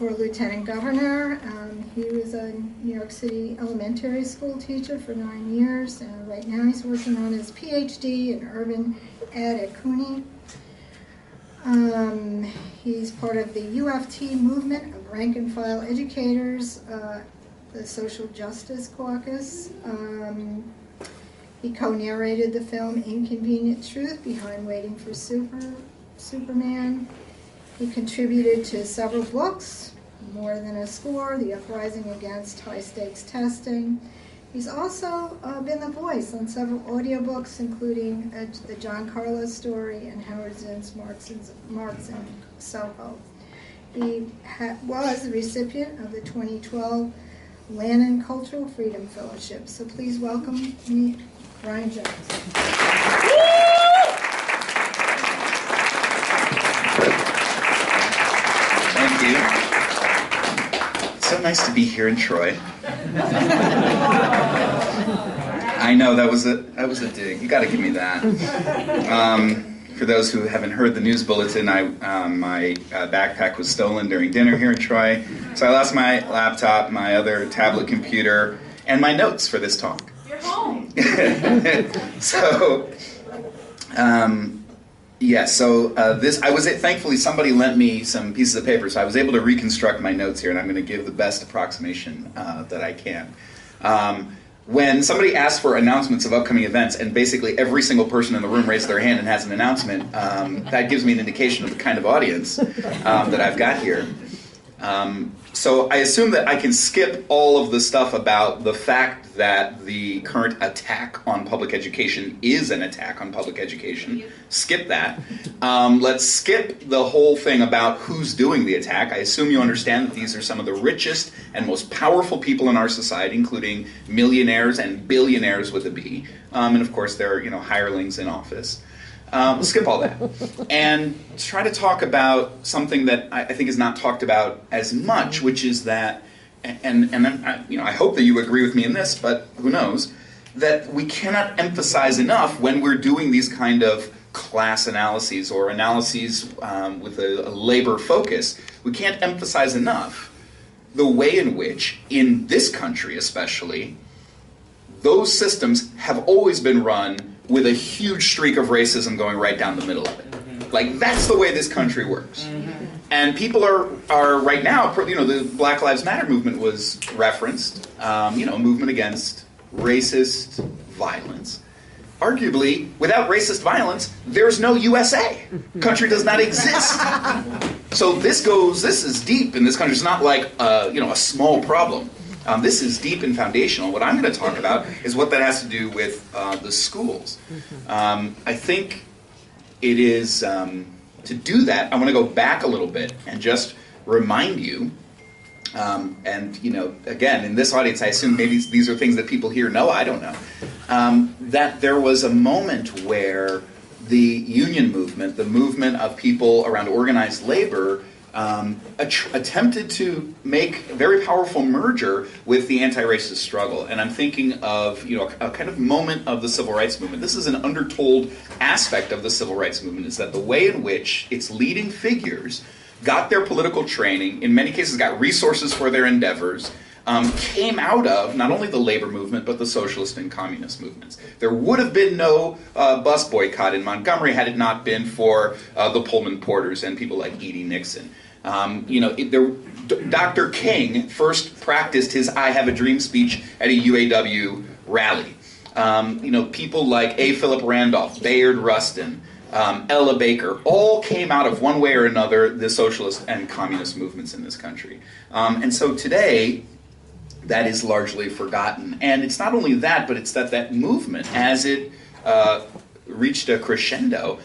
for lieutenant governor. He was a New York City elementary school teacher for 9 years. Right now he's working on his PhD in urban ed at CUNY. He's part of the UFT movement of rank and file educators, the Social Justice Caucus. He co-narrated the film Inconvenient Truth Behind Waiting for Superman. He contributed to several books, More Than a Score, The Uprising Against High-Stakes Testing. He's also been the voice on several audiobooks, including the John Carlos story and Howard Zinn's Marx in Soho. He was the recipient of the 2012 Lannan Cultural Freedom Fellowship. So please welcome me, Brian Jones. Thank you. So nice to be here in Troy. I know that was a dig. You got to give me that. For those who haven't heard the news bulletin, my backpack was stolen during dinner here in Troy, so I lost my laptop, my other tablet computer, and my notes for this talk. You're home. So. Thankfully somebody lent me some pieces of paper, so I was able to reconstruct my notes here, and I'm going to give the best approximation that I can. When somebody asks for announcements of upcoming events, and basically every single person in the room raises their hand and has an announcement, that gives me an indication of the kind of audience that I've got here. So I assume that I can skip all of the stuff about the fact that the current attack on public education is an attack on public education. Skip that. Let's skip the whole thing about who's doing the attack. I assume you understand that these are some of the richest and most powerful people in our society, including millionaires and billionaires with a B. And of course, there are hirelings in office. We'll skip all that and try to talk about something that I think is not talked about as much, which is that, I hope that you agree with me in this, but who knows, that we cannot emphasize enough when we're doing these kind of class analyses or analyses with a labor focus, we can't emphasize enough the way in which, in this country especially, those systems have always been run with a huge streak of racism going right down the middle of it. Like, that's the way this country works. And people are right now, the Black Lives Matter movement was referenced, a movement against racist violence. Arguably, without racist violence, there's no USA. Country does not exist. So this is deep in this country. It's not like, a small problem. This is deep and foundational. What I'm going to talk about is what that has to do with the schools. I think it is, to do that, I want to go back a little bit and just remind you, again, in this audience, I assume maybe these are things that people here know, I don't know, that there was a moment where the union movement, the movement of people around organized labor, attempted to make a very powerful merger with the anti-racist struggle. And I'm thinking of a kind of moment of the civil rights movement. This is an undertold aspect of the civil rights movement, is that the way in which its leading figures got their political training, in many cases got resources for their endeavors, came out of not only the labor movement, but the socialist and communist movements. There would have been no bus boycott in Montgomery had it not been for the Pullman Porters and people like Edie Nixon. Dr. King first practiced his I Have a Dream speech at a UAW rally. People like A. Philip Randolph, Bayard Rustin, Ella Baker, all came out of one way or another the socialist and communist movements in this country. And so today, that is largely forgotten. And it's not only that, but it's that movement, as it reached a crescendo,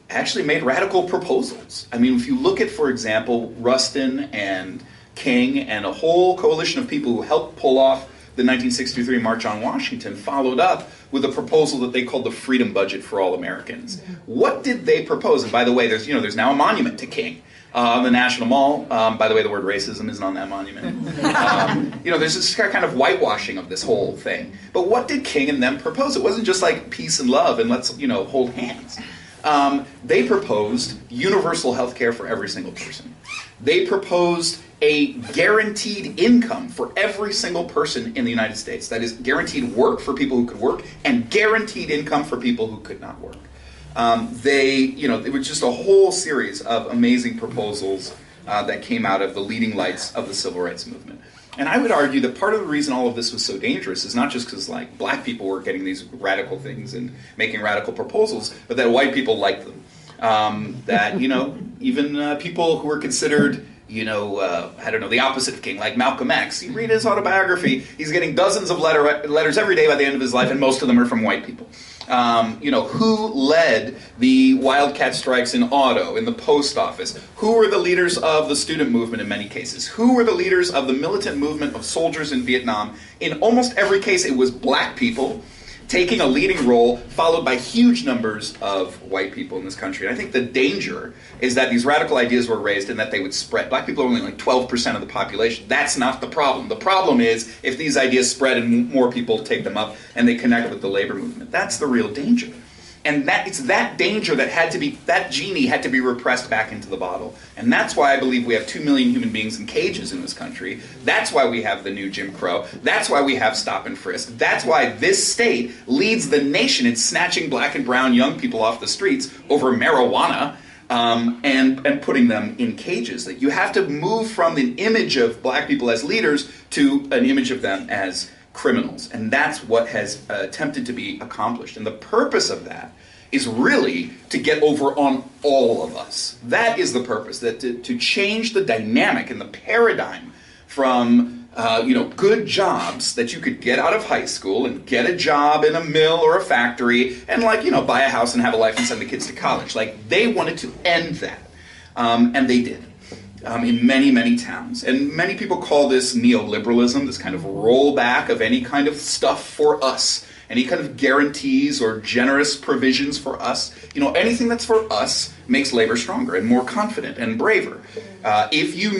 actually made radical proposals. I mean, if you look at, for example, Rustin and King and a whole coalition of people who helped pull off the 1963 March on Washington, followed up with a proposal that they called the Freedom Budget for All Americans. What did they propose? And by the way, there's now a monument to King. The National Mall, by the way, the word racism isn't on that monument. There's this kind of whitewashing of this whole thing. But what did King and them propose? It wasn't just like peace and love and let's, hold hands. They proposed universal health care for every single person. They proposed a guaranteed income for every single person in the United States. That is guaranteed work for people who could work and guaranteed income for people who could not work. It was just a whole series of amazing proposals that came out of the leading lights of the civil rights movement. And I would argue that part of the reason all of this was so dangerous is not just because like black people were getting these radical things and making radical proposals, but that white people liked them. Even people who were considered the opposite of king, like Malcolm X. You read his autobiography, he's getting dozens of letters every day by the end of his life, and most of them are from white people. Who led the wildcat strikes in auto, in the post office? Who were the leaders of the student movement in many cases? Who were the leaders of the militant movement of soldiers in Vietnam? In almost every case, it was black people taking a leading role, followed by huge numbers of white people in this country. And I think the danger is that these radical ideas were raised and that they would spread. Black people are only like 12% of the population. That's not the problem. The problem is if these ideas spread and more people take them up and they connect with the labor movement. That's the real danger. And it's that danger that genie had to be repressed back into the bottle. And that's why I believe we have 2 million human beings in cages in this country. That's why we have the new Jim Crow. That's why we have stop and frisk. That's why this state leads the nation in snatching black and brown young people off the streets over marijuana and putting them in cages. That you have to move from the image of black people as leaders to an image of them as criminals, and that's what has attempted to be accomplished. And the purpose of that is really to get over on all of us. That is the purpose, that to change the dynamic and the paradigm from good jobs that you could get out of high school and get a job in a mill or a factory and buy a house and have a life and send the kids to college. Like, they wanted to end that, and they did. In many, many towns. And many people call this neoliberalism, this kind of rollback of any kind of stuff for us, any kind of guarantees or generous provisions for us. Anything that's for us makes labor stronger and more confident and braver. If you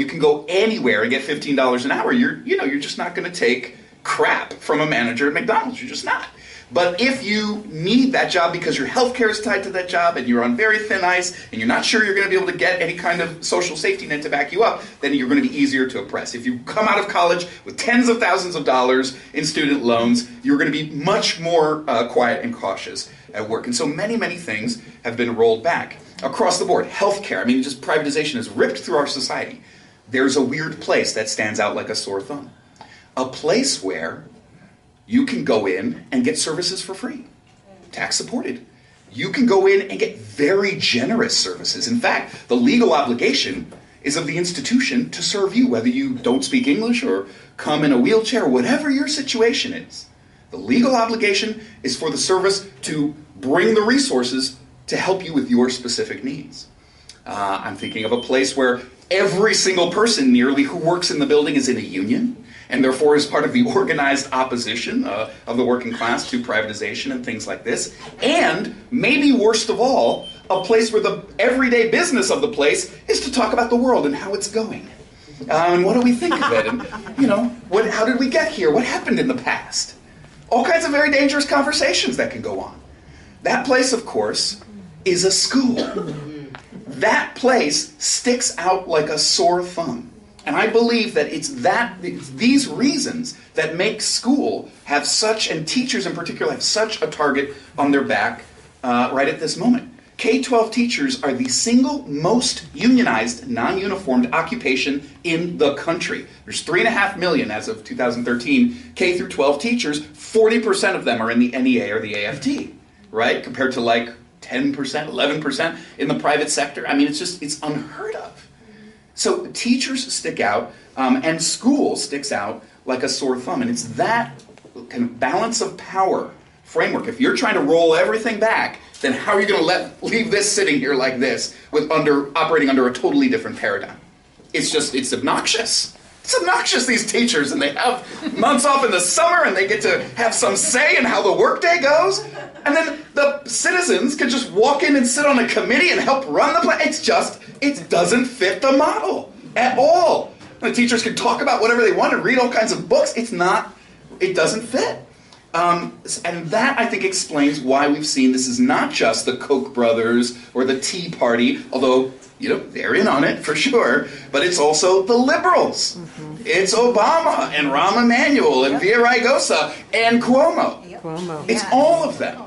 can go anywhere and get $15 an hour, you're just not going to take crap from a manager at McDonald's. You're just not. But if you need that job because your health care is tied to that job and you're on very thin ice and you're not sure you're going to be able to get any kind of social safety net to back you up, then you're going to be easier to oppress. If you come out of college with tens of thousands of dollars in student loans, you're going to be much more quiet and cautious at work. And so many, many things have been rolled back across the board. Health care, just privatization has ripped through our society. There's a weird place that stands out like a sore thumb. A place where you can go in and get services for free, tax supported. You can go in and get very generous services. In fact, the legal obligation is of the institution to serve you, whether you don't speak English or come in a wheelchair, or whatever your situation is. The legal obligation is for the service to bring the resources to help you with your specific needs. I'm thinking of a place where every single person nearly who works in the building is in a union, and therefore is part of the organized opposition of the working class to privatization and things like this. And maybe worst of all, a place where the everyday business of the place is to talk about the world and how it's going. And what do we think of it? And, how did we get here? What happened in the past? All kinds of very dangerous conversations that can go on. That place, of course, is a school. That place sticks out like a sore thumb. And I believe that it's these reasons that make school have such, and teachers in particular, have such a target on their back right at this moment. K-12 teachers are the single most unionized, non-uniformed occupation in the country. There's 3.5 million as of 2013 K through 12 teachers. 40% of them are in the NEA or the AFT, right? Compared to like 10%, 11% in the private sector. It's unheard of. So teachers stick out, and school sticks out like a sore thumb. And it's that kind of balance of power framework. If you're trying to roll everything back, then how are you going to leave this sitting here like this, operating under a totally different paradigm? It's obnoxious. It's obnoxious, these teachers, and they have months off in the summer, and they get to have some say in how the workday goes. And then the citizens can just walk in and sit on a committee and help run the place. It doesn't fit the model at all. The teachers can talk about whatever they want and read all kinds of books. It doesn't fit. And that, I think, explains why we've seen this is not just the Koch brothers or the Tea Party, although You know, they're in on it for sure, but it's also the liberals. It's Obama and Rahm Emanuel and Villaraigosa and Cuomo. It's all of them.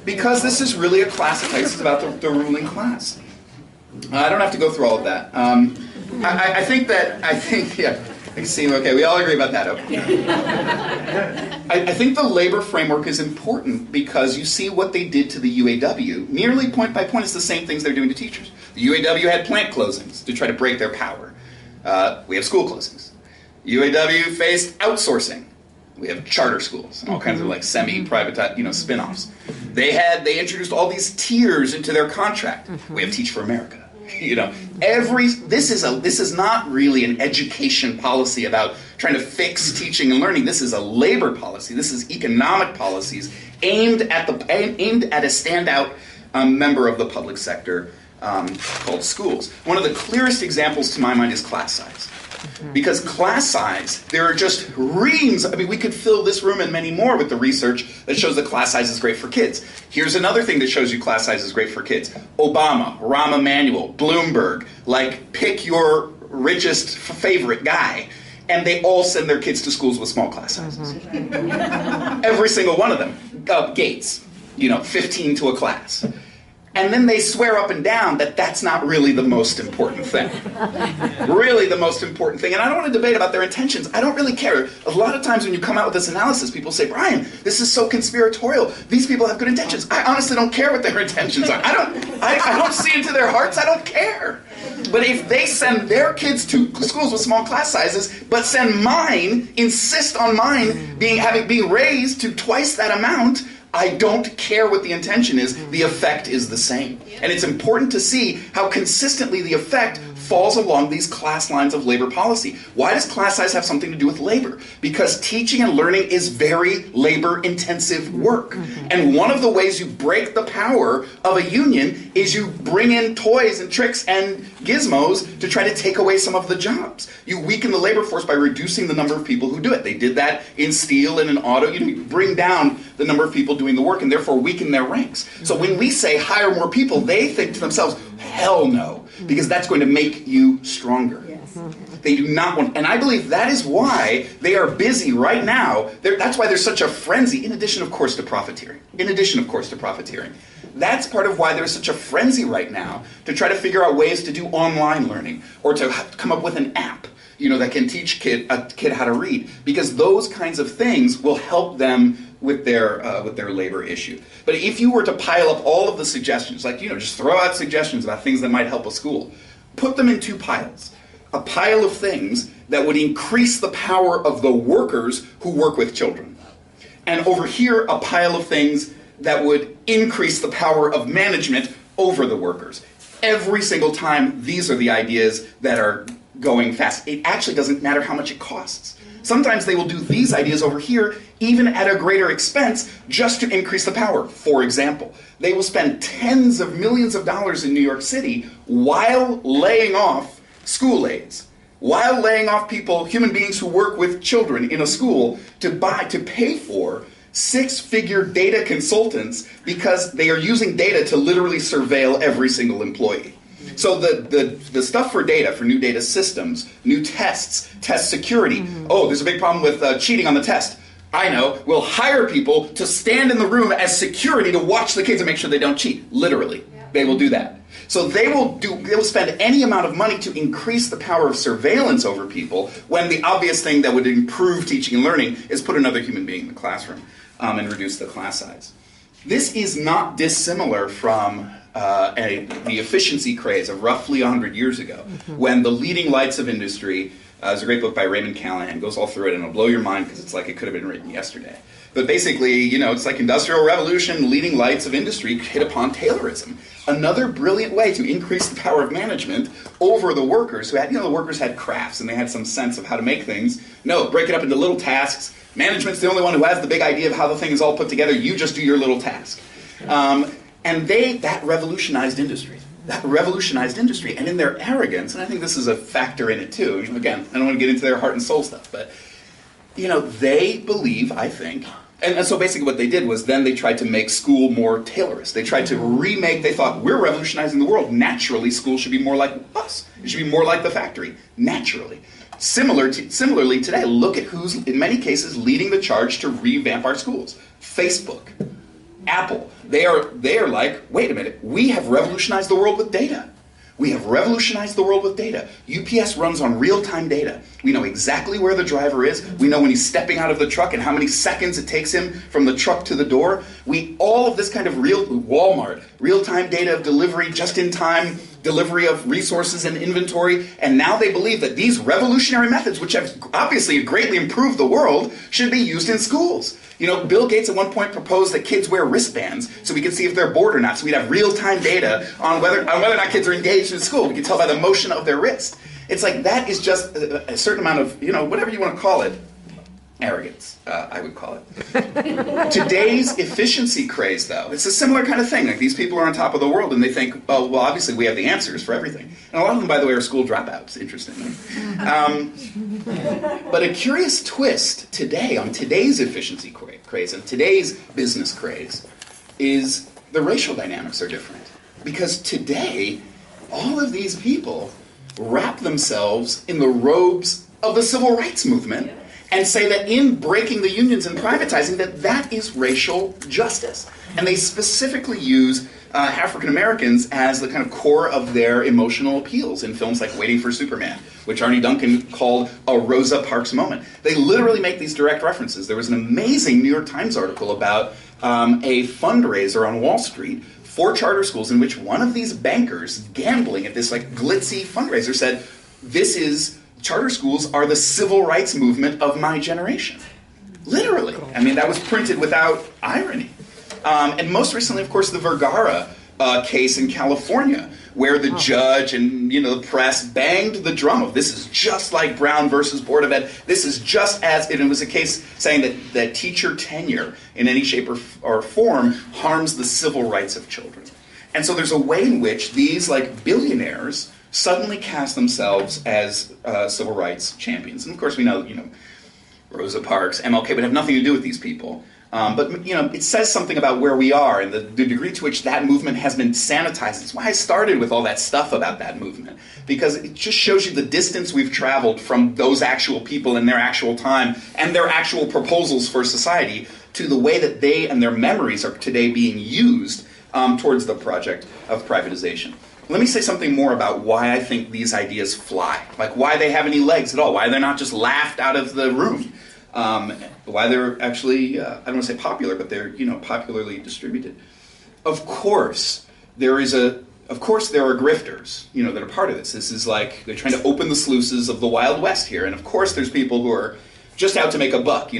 Because this is really a class of it's about the ruling class. I don't have to go through all of that. I think, yeah, I see, okay, we all agree about that, okay. I think the labor framework is important because you see what they did to the UAW. Nearly point by point, it's the same things they're doing to teachers. The UAW had plant closings to try to break their power. We have school closings. UAW faced outsourcing. We have charter schools and all kinds of like semi-private, spin-offs. They introduced all these tiers into their contract. We have Teach for America. This is not really an education policy about trying to fix teaching and learning. This is a labor policy. This is economic policies aimed at a standout member of the public sector called schools. One of the clearest examples to my mind is class size. Because class size, there are just reams. I mean, we could fill this room and many more with the research that shows that class size is great for kids. Here's another thing that shows you class size is great for kids. Obama, Rahm Emanuel, Bloomberg, pick your richest favorite guy, and they all send their kids to schools with small class sizes. Every single one of them. Gates, 15 to a class. And then they swear up and down that that's not really the most important thing. Really the most important thing. And I don't want to debate about their intentions. I don't really care. A lot of times when you come out with this analysis, people say, Brian, this is so conspiratorial. These people have good intentions. I honestly don't care what their intentions are. I don't see into their hearts. I don't care. But if they send their kids to schools with small class sizes, but insist on mine being raised to twice that amount, I don't care what the intention is, the effect is the same. And it's important to see how consistently the effect falls along these class lines of labor policy. Why does class size have something to do with labor? Because teaching and learning is very labor-intensive work. And one of the ways you break the power of a union is you bring in toys and tricks and gizmos to try to take away some of the jobs. You weaken the labor force by reducing the number of people who do it. They did that in steel and in auto. You bring down the number of people doing the work and therefore weaken their ranks. So when we say hire more people, they think to themselves, hell no, because that's going to make you stronger. Yes. They do not want, and I believe that is why they are busy right now. That's why there's such a frenzy, in addition, of course, to profiteering. That's part of why there's such a frenzy right now to try to figure out ways to do online learning or to come up with an app, that can teach a kid how to read, because those kinds of things will help them with their labor issue. But if you were to pile up all of the suggestions, just throw out suggestions about things that might help a school, put them in two piles. A pile of things that would increase the power of the workers who work with children. And over here, a pile of things that would increase the power of management over the workers. Every single time, these are the ideas that are going fast. It actually doesn't matter how much it costs. Sometimes they will do these ideas over here, even at a greater expense, just to increase the power. For example, they will spend tens of millions of dollars in New York City while laying off school aides, while laying off human beings who work with children in a school, to pay for six-figure data consultants because they are using data to literally surveil every single employee. So the stuff for data, for new data systems, new tests, test security. Oh, there's a big problem with cheating on the test. I know. We'll hire people to stand in the room as security to watch the kids and make sure they don't cheat. Literally. Yeah. They will do that. So they will spend any amount of money to increase the power of surveillance over people, when the obvious thing that would improve teaching and learning is put another human being in the classroom and reduce the class size. This is not dissimilar from the efficiency craze of roughly 100 years ago, when the leading lights of industry, there's a great book by Raymond Callahan, goes all through it, and it'll blow your mind because it's like it could have been written yesterday. But basically, it's like Industrial Revolution, leading lights of industry hit upon Taylorism. Another brilliant way to increase the power of management over the workers who had, the workers had crafts and they had some sense of how to make things. No, break it up into little tasks. Management's the only one who has the big idea of how the thing is all put together. You just do your little task. And that revolutionized industry. And in their arrogance, and I think this is a factor in it too. Again, I don't want to get into their heart and soul stuff, but they believe, I think, And so basically what they did was then they tried to make school more Taylorist. They tried to remake, they thought, we're revolutionizing the world. Naturally, school should be more like us. It should be more like the factory, naturally. Similarly today, look at who's, in many cases, leading the charge to revamp our schools. Facebook, Apple. They are like, wait a minute, we have revolutionized the world with data. We have revolutionized the world with data. UPS runs on real-time data. We know exactly where the driver is. We know when he's stepping out of the truck and how many seconds it takes him from the truck to the door. All of this kind of Walmart, real-time data of delivery, just-in-time delivery of resources and inventory. And now they believe that these revolutionary methods, which have obviously greatly improved the world, should be used in schools. You know, Bill Gates at one point proposed that kids wear wristbands so we could see if they're bored or not. So we'd have real-time data on whether or not kids are engaged in school. We could tell by the motion of their wrist. It's like that is just a certain amount of, whatever you want to call it, arrogance, I would call it. Today's efficiency craze, though, it's a similar kind of thing. Like, these people are on top of the world, and they think, oh, well, obviously we have the answers for everything. And a lot of them, by the way, are school dropouts, interestingly. But a curious twist today on today's efficiency craze and today's business craze is the racial dynamics are different. Because today, all of these people wrap themselves in the robes of the civil rights movement and say that in breaking the unions and privatizing, that is racial justice. And they specifically use African Americans as the kind of core of their emotional appeals in films like Waiting for Superman, which Arnie Duncan called a Rosa Parks moment. They literally make these direct references. There was an amazing New York Times article about a fundraiser on Wall Street for charter schools in which one of these bankers gambling at this like glitzy fundraiser said, charter schools are the civil rights movement of my generation. Literally. I mean, that was printed without irony. And most recently, of course, the Vergara case in California, where the judge and the press banged the drum of this is just like Brown versus Board of Ed. This is just as it was a case saying that teacher tenure in any shape or form harms the civil rights of children. And so there's a way in which these like billionaires suddenly cast themselves as civil rights champions. And of course we know, Rosa Parks, MLK would have nothing to do with these people. But it says something about where we are and the degree to which that movement has been sanitized. That's why I started with all that stuff about that movement. Because it just shows you the distance we've traveled from those actual people in their actual time and their actual proposals for society to the way that they and their memories are today being used towards the project of privatization. Let me say something more about why I think these ideas fly, like why they have any legs at all, why they're not just laughed out of the room, why they're actually, I don't want to say popular, but they're popularly distributed. Of course, there are grifters, that are part of this. This is like they're trying to open the sluices of the Wild West here, and of course, there's people who are just out to make a buck.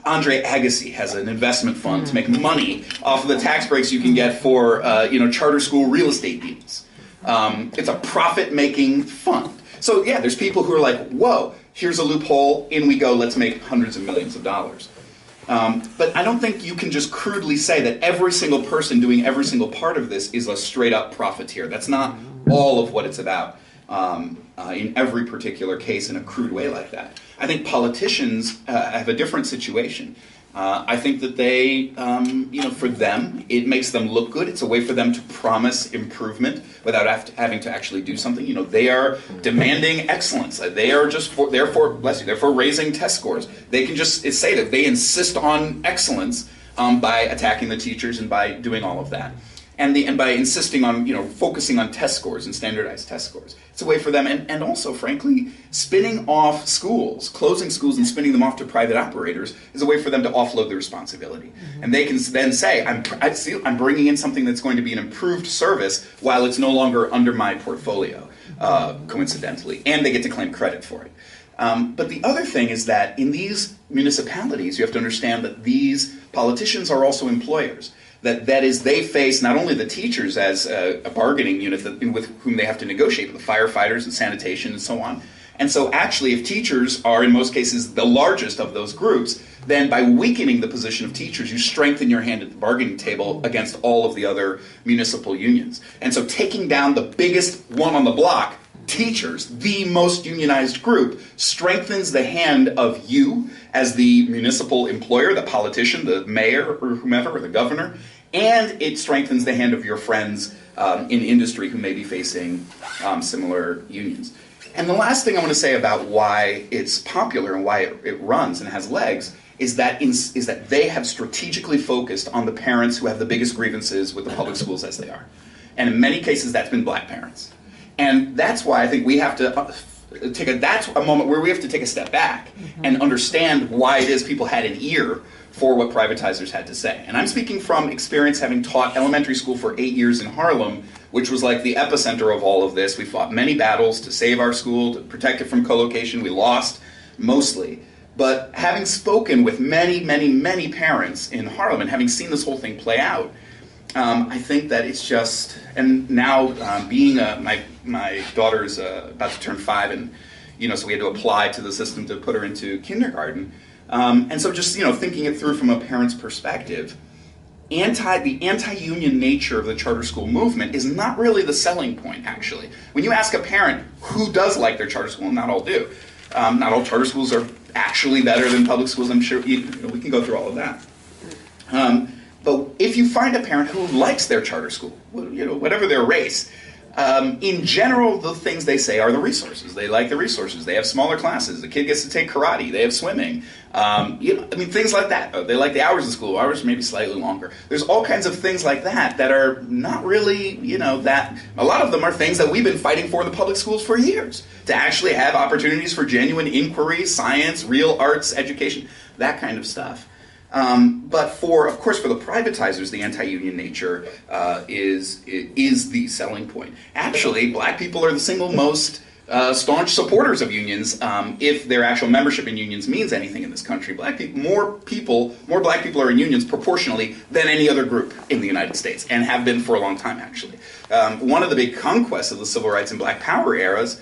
Andre Agassi has an investment fund to make money off of the tax breaks you can get for charter school real estate deals. It's a profit-making fund. So yeah, there's people who are like, whoa, here's a loophole, in we go, let's make hundreds of millions of dollars. But I don't think you can just crudely say that every single person doing every single part of this is a straight-up profiteer. That's not all of what it's about in every particular case in a crude way like that. I think politicians have a different situation. I think that they, for them, it makes them look good. It's a way for them to promise improvement without having to actually do something. They are demanding excellence. They are therefore raising test scores. They can just say that they insist on excellence by attacking the teachers and by doing all of that. And by insisting on, focusing on test scores and standardized test scores. It's a way for them, and also, frankly, spinning off schools, closing schools and spinning them off to private operators is a way for them to offload the responsibility. Mm-hmm. And they can then say, I'm bringing in something that's going to be an improved service while it's no longer under my portfolio, coincidentally, and they get to claim credit for it. But the other thing is that in these municipalities, you have to understand that these politicians are also employers. That is, they face not only the teachers as a bargaining unit with whom they have to negotiate, but the firefighters and sanitation and so on. And so actually, if teachers are, in most cases, the largest of those groups, then by weakening the position of teachers, you strengthen your hand at the bargaining table against all of the other municipal unions. And so taking down the biggest one on the block teachers, the most unionized group, strengthens the hand of you as the municipal employer, the politician, the mayor or whomever, or the governor, and it strengthens the hand of your friends in industry who may be facing similar unions. And the last thing I want to say about why it's popular and why it runs and has legs is that they have strategically focused on the parents who have the biggest grievances with the public schools as they are. And in many cases, that's been black parents. And that's why I think we have to that's a moment where we have to take a step back and understand why it is people had an ear for what privatizers had to say. And I'm speaking from experience, having taught elementary school for 8 years in Harlem, which was like the epicenter of all of this. We fought many battles to save our school, to protect it from co-location. We lost mostly. But having spoken with many, many, many parents in Harlem and having seen this whole thing play out, I think that it's just, and now being my daughter's about to turn 5, and so we had to apply to the system to put her into kindergarten, and so just thinking it through from a parent's perspective, the anti-union nature of the charter school movement is not really the selling point. Actually, when you ask a parent who does like their charter school, and not all do, not all charter schools are actually better than public schools. I'm sure we can go through all of that. But if you find a parent who likes their charter school, whatever their race, in general, the things they say are the resources. They like the resources. They have smaller classes. The kid gets to take karate. They have swimming. Things like that. They like the hours of school. Hours maybe slightly longer. There's all kinds of things like that are not really, that a lot of them are things that we've been fighting for in the public schools for years. To actually have opportunities for genuine inquiry, science, real arts, education, that kind of stuff. But of course, for the privatizers, the anti-union nature is the selling point. Actually, black people are the single most staunch supporters of unions. If their actual membership in unions means anything in this country, more black people are in unions proportionally than any other group in the United States, and have been for a long time, actually. One of the big conquests of the civil rights and black power eras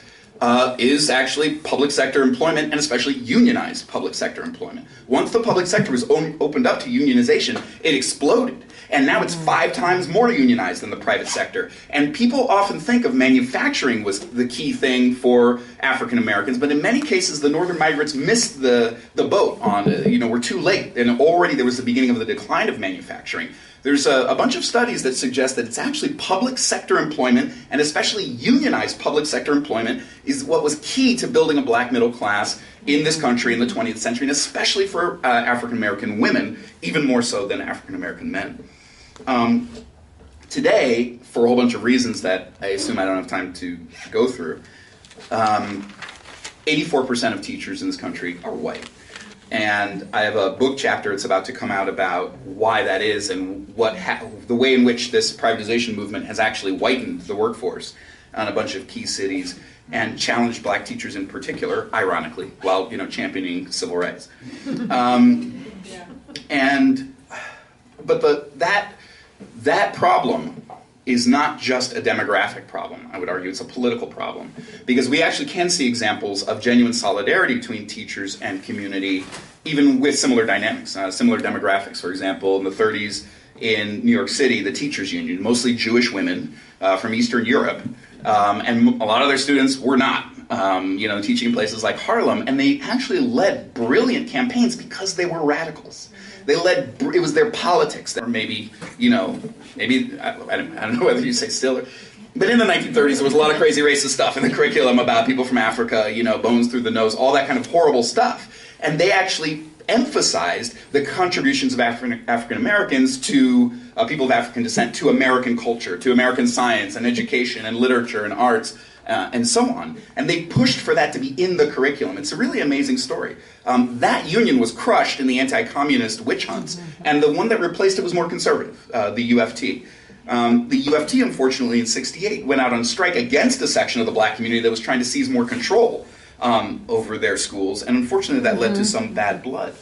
is actually public sector employment, and especially unionized public sector employment. Once the public sector was opened up to unionization, it exploded. And now it's 5 times more unionized than the private sector. And people often think of manufacturing was the key thing for African Americans, but in many cases the northern migrants missed the boat on, were too late. And already there was the beginning of the decline of manufacturing. There's a bunch of studies that suggest that it's actually public sector employment, and especially unionized public sector employment, is what was key to building a black middle class in this country in the 20th century, and especially for African American women, even more so than African American men. Today, for a whole bunch of reasons that I assume I don't have time to go through, 84% of teachers in this country are white. And I have a book chapter that's about to come out about why that is, and the way in which this privatization movement has actually whitened the workforce on a bunch of key cities and challenged black teachers in particular, ironically, while championing civil rights. But that problem is not just a demographic problem. I would argue it's a political problem, because we actually can see examples of genuine solidarity between teachers and community, even with similar dynamics, similar demographics. For example, in the 30s in New York City, the teachers union, mostly Jewish women from Eastern Europe, and a lot of their students were not, teaching in places like Harlem, and they actually led brilliant campaigns because they were radicals. It was their politics, or maybe, I don't know whether you say still, but in the 1930s there was a lot of crazy racist stuff in the curriculum about people from Africa, bones through the nose, all that kind of horrible stuff. And they actually emphasized the contributions of African Americans to people of African descent to American culture, to American science and education and literature and arts, and so on. And they pushed for that to be in the curriculum. It's a really amazing story. That union was crushed in the anti-communist witch hunts, and the one that replaced it was more conservative, the UFT. The UFT, unfortunately, in '68 went out on strike against a section of the black community that was trying to seize more control over their schools, and unfortunately that led to some bad blood.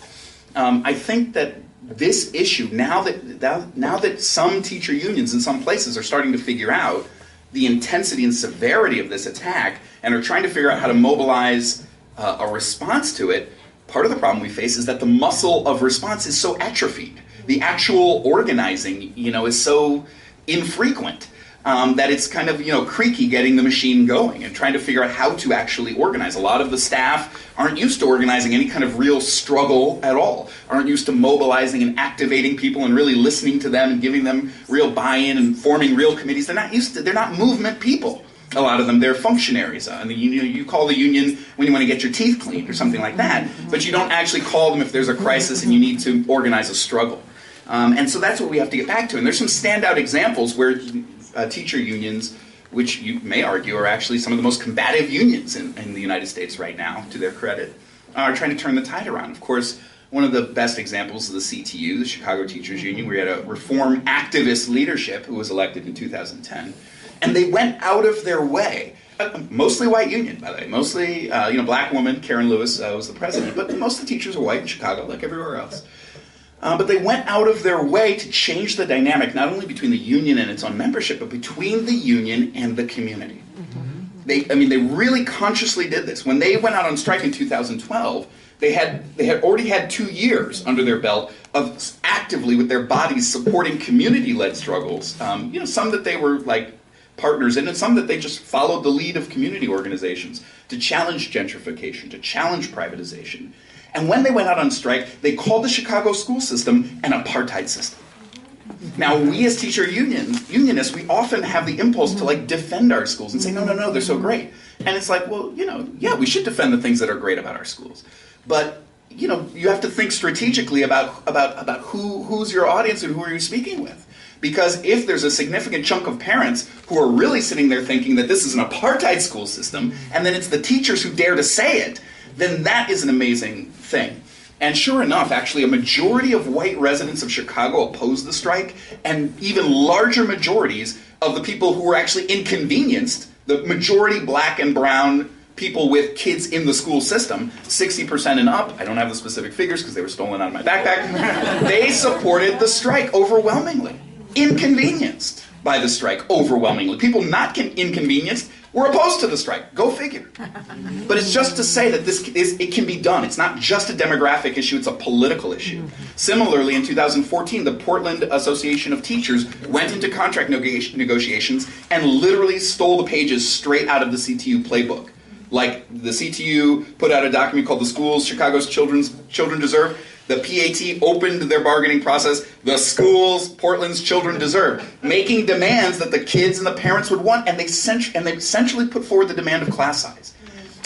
I think that this issue, now that some teacher unions in some places are starting to figure out the intensity and severity of this attack and are trying to figure out how to mobilize a response to it, part of the problem we face is that the muscle of response is so atrophied. The actual organizing, is so infrequent. that it's kind of, creaky getting the machine going and trying to figure out how to actually organize. A lot of the staff aren't used to organizing any kind of real struggle at all, aren't used to mobilizing and activating people and really listening to them and giving them real buy-in and forming real committees. They're not movement people. A lot of them, they're functionaries. And you call the union when you want to get your teeth cleaned or something like that, but you don't actually call them if there's a crisis and you need to organize a struggle. And so that's what we have to get back to. And there's some standout examples where teacher unions, which you may argue are actually some of the most combative unions in the United States right now, to their credit, are trying to turn the tide around. Of course, one of the best example is the CTU, the Chicago Teachers Union, where you had a reform activist leadership who was elected in 2010. And they went out of their way, mostly white union, by the way, mostly black woman, Karen Lewis was the president, but most of the teachers are white in Chicago, like everywhere else. But they went out of their way to change the dynamic, not only between the union and its own membership, but between the union and the community. They really consciously did this. When they went out on strike in 2012, they had already had 2 years under their belt of actively, with their bodies, supporting community-led struggles. Some that they were like partners in, and some that they just followed the lead of community organizations to challenge gentrification, to challenge privatization. And when they went out on strike, they called the Chicago school system an apartheid system. Now, we as teacher unionists, we often have the impulse to defend our schools and say, no, they're so great. And it's like, well, yeah, we should defend the things that are great about our schools. But, you have to think strategically about who's your audience and who are you speaking with. Because if there's a significant chunk of parents who are really sitting there thinking that this is an apartheid school system, and then it's the teachers who dare to say it, then that is an amazing thing. And sure enough, actually, a majority of white residents of Chicago opposed the strike, and even larger majorities of the people who were actually inconvenienced, the majority black and brown people with kids in the school system, 60% and up, I don't have the specific figures because they were stolen out of my backpack, they supported the strike overwhelmingly. Inconvenienced by the strike overwhelmingly. People not inconvenienced were opposed to the strike. Go figure. But it's just to say that it can be done. It's not just a demographic issue, it's a political issue. Similarly, in 2014, the Portland Association of Teachers went into contract negotiations and literally stole the pages straight out of the CTU playbook. Like, the CTU put out a document called The Schools Chicago's Children Deserve. The PAT opened their bargaining process, the schools Portland's children deserve, making demands that the kids and the parents would want, and they essentially put forward the demand of class size.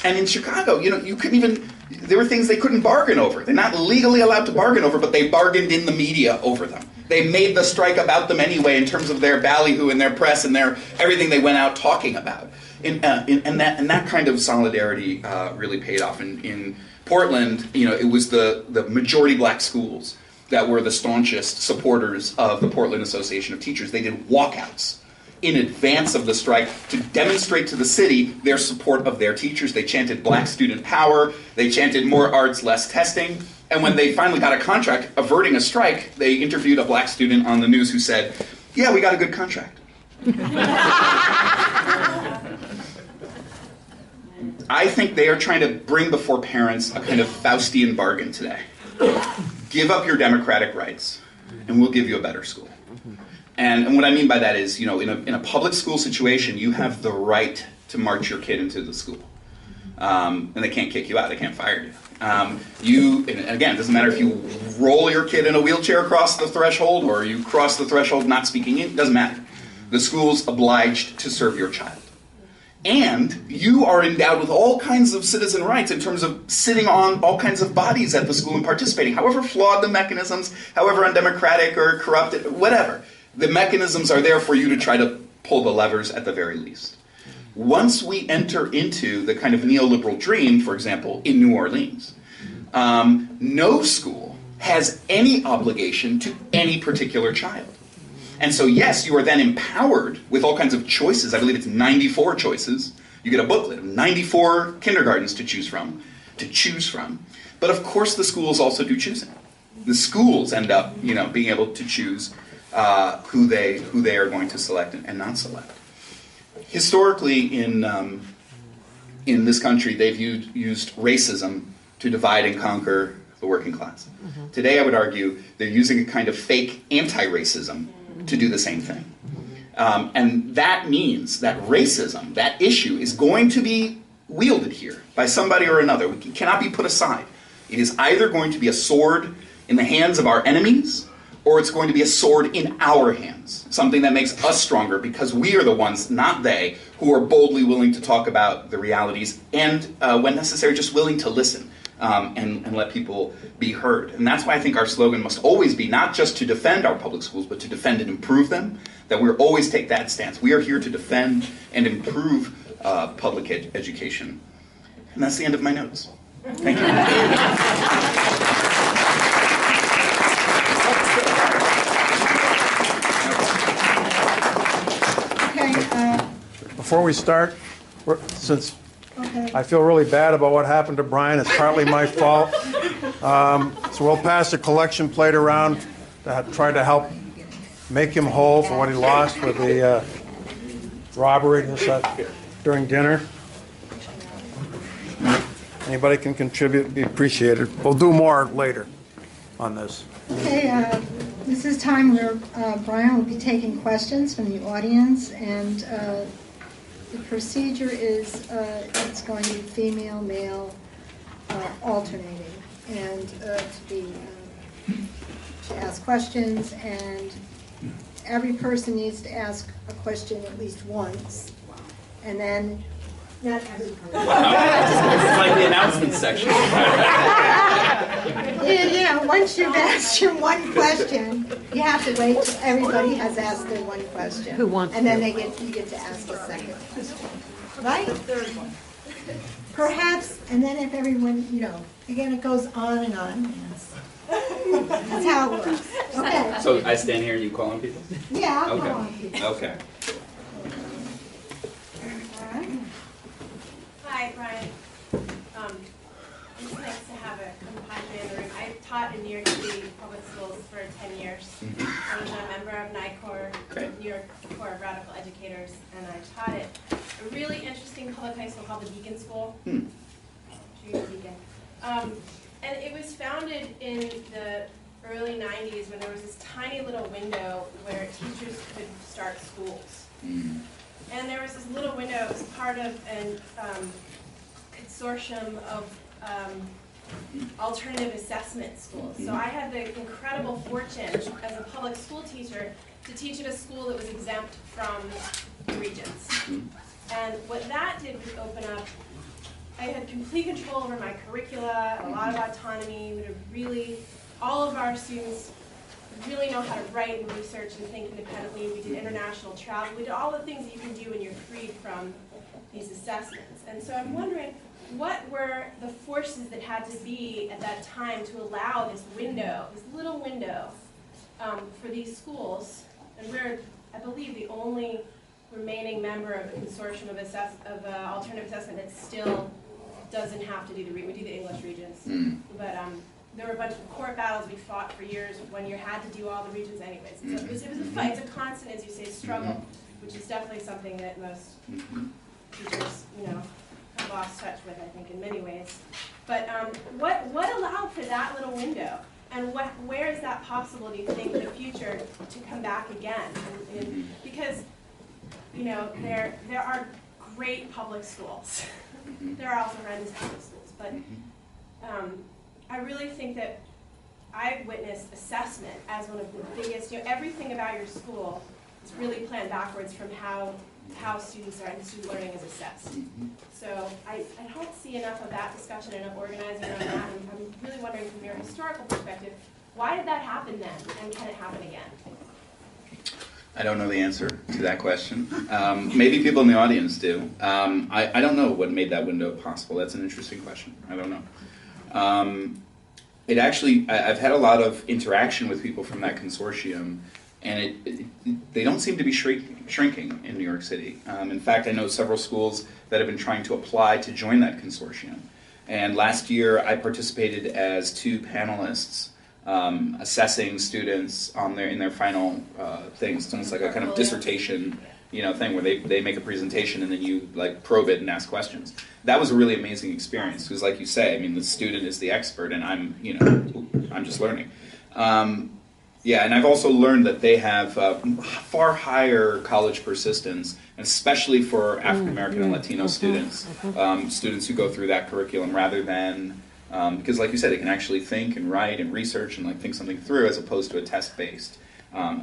And in Chicago, you couldn't even, there were things they couldn't bargain over. They're not legally allowed to bargain over, but they bargained in the media over them. They made the strike about them anyway in terms of their ballyhoo and their press and their everything they went out talking about. And that kind of solidarity really paid off. In Portland, it was the majority black schools that were the staunchest supporters of the Portland Association of Teachers. They did walkouts in advance of the strike to demonstrate to the city their support of their teachers. They chanted black student power. They chanted more arts, less testing. And when they finally got a contract averting a strike, they interviewed a black student on the news who said, yeah, we got a good contract. I think they are trying to bring before parents a kind of Faustian bargain today. Give up your democratic rights, and we'll give you a better school. And what I mean by that is, in a public school situation, you have the right to march your kid into the school. And they can't kick you out, they can't fire you. And again, it doesn't matter if you roll your kid in a wheelchair across the threshold or you cross the threshold not speaking it doesn't matter. The school's obliged to serve your child. And you are endowed with all kinds of citizen rights in terms of sitting on all kinds of bodies at the school and participating, however flawed the mechanisms, however undemocratic or corrupted, whatever. The mechanisms are there for you to try to pull the levers at the very least. Once we enter into the kind of neoliberal dream, for example, in New Orleans, no school has any obligation to any particular child. And so, yes, you are then empowered with all kinds of choices. I believe it's 94 choices. You get a booklet of 94 kindergartens to choose from. But of course, the schools also do choosing. The schools end up, being able to choose who they are going to select and not select. Historically, in this country, they've used racism to divide and conquer the working class. Mm-hmm. Today, I would argue they're using a kind of fake anti-racism to do the same thing. And that means that racism, that issue, is going to be wielded here by somebody or another. It cannot be put aside. It is either going to be a sword in the hands of our enemies, or it's going to be a sword in our hands, something that makes us stronger because we are the ones, not they, who are boldly willing to talk about the realities and, when necessary, just willing to listen and let people be heard. And that's why I think our slogan must always be not just to defend our public schools, but to defend and improve them, that we always take that stance. We are here to defend and improve public education. And that's the end of my notes. Thank you. Before we start, since I feel really bad about what happened to Brian, it's partly my fault. So we'll pass a collection plate around to try to help make him whole for what he lost with the robbery during dinner. Anybody can contribute, it'd be appreciated. We'll do more later on this. Okay, this is time where Brian will be taking questions from the audience, and the procedure is it's going to be female, male, alternating, and to ask questions, and every person needs to ask a question at least once, and then not every person. It's like the announcement section. You know, once you've asked your one question, you have to wait till everybody has asked their one question. Who wants and then you get to ask a second question. Right? The third one. Perhaps, and then if everyone, you know, again, it goes on and on. That's how it works. Okay. So I stand here and you call on people? Yeah, I'll Okay. call on people. Okay. Hi, Brian. It's nice to have a compadre in the room. I taught in New York City public schools for 10 years. I was a member of NICOR, New York Corps of Radical Educators, and I taught at a really interesting public high school called the Beacon School. Beacon. And it was founded in the early 90s when there was this tiny little window where teachers could start schools. And there was this little window, it was part of an consortium of alternative assessment schools. So I had the incredible fortune as a public school teacher to teach at a school that was exempt from the Regents. And what that did was open up, I had complete control over my curricula, a lot of autonomy. We really, all of our students really know how to write and research and think independently. We did international travel. We did all the things that you can do when you're freed from these assessments. And so I'm wondering, what were the forces that had to be at that time to allow this window, this little window, for these schools? And we're, I believe, the only remaining member of the consortium of alternative assessment that still doesn't have to do the we do the English Regents, but there were a bunch of court battles we fought for years when you had to do all the Regents anyways. So it was a fight. It's a constant, as you say, struggle, which is definitely something that most teachers, you know, have lost touch with, I think, in many ways. But what allowed for that little window? And where is that possible, do you think, in the future to come back again? Because, you know, there are great public schools. There are also horrendous public schools. But I really think that I've witnessed assessment as one of the biggest, you know, everything about your school is really planned backwards from how students are and student learning is assessed. So I don't see enough of that discussion, enough organizing around that. And I'm really wondering from your historical perspective, why did that happen then, and can it happen again? I don't know the answer to that question. Maybe people in the audience do. I don't know what made that window possible. That's an interesting question. I don't know. It actually, I've had a lot of interaction with people from that consortium, and they don't seem to be shrinking in New York City. In fact, I know several schools that have been trying to apply to join that consortium. And last year, I participated as 2 panelists assessing students on in their final things. It's almost like a kind of dissertation, you know, thing where they make a presentation and then you like probe it and ask questions. That was a really amazing experience because, like you say, I mean, the student is the expert and I'm just learning. Yeah, and I've also learned that they have far higher college persistence, and especially for African American and Latino students, students who go through that curriculum rather than, because like you said, it can actually think and write and research and like think something through as opposed to a test-based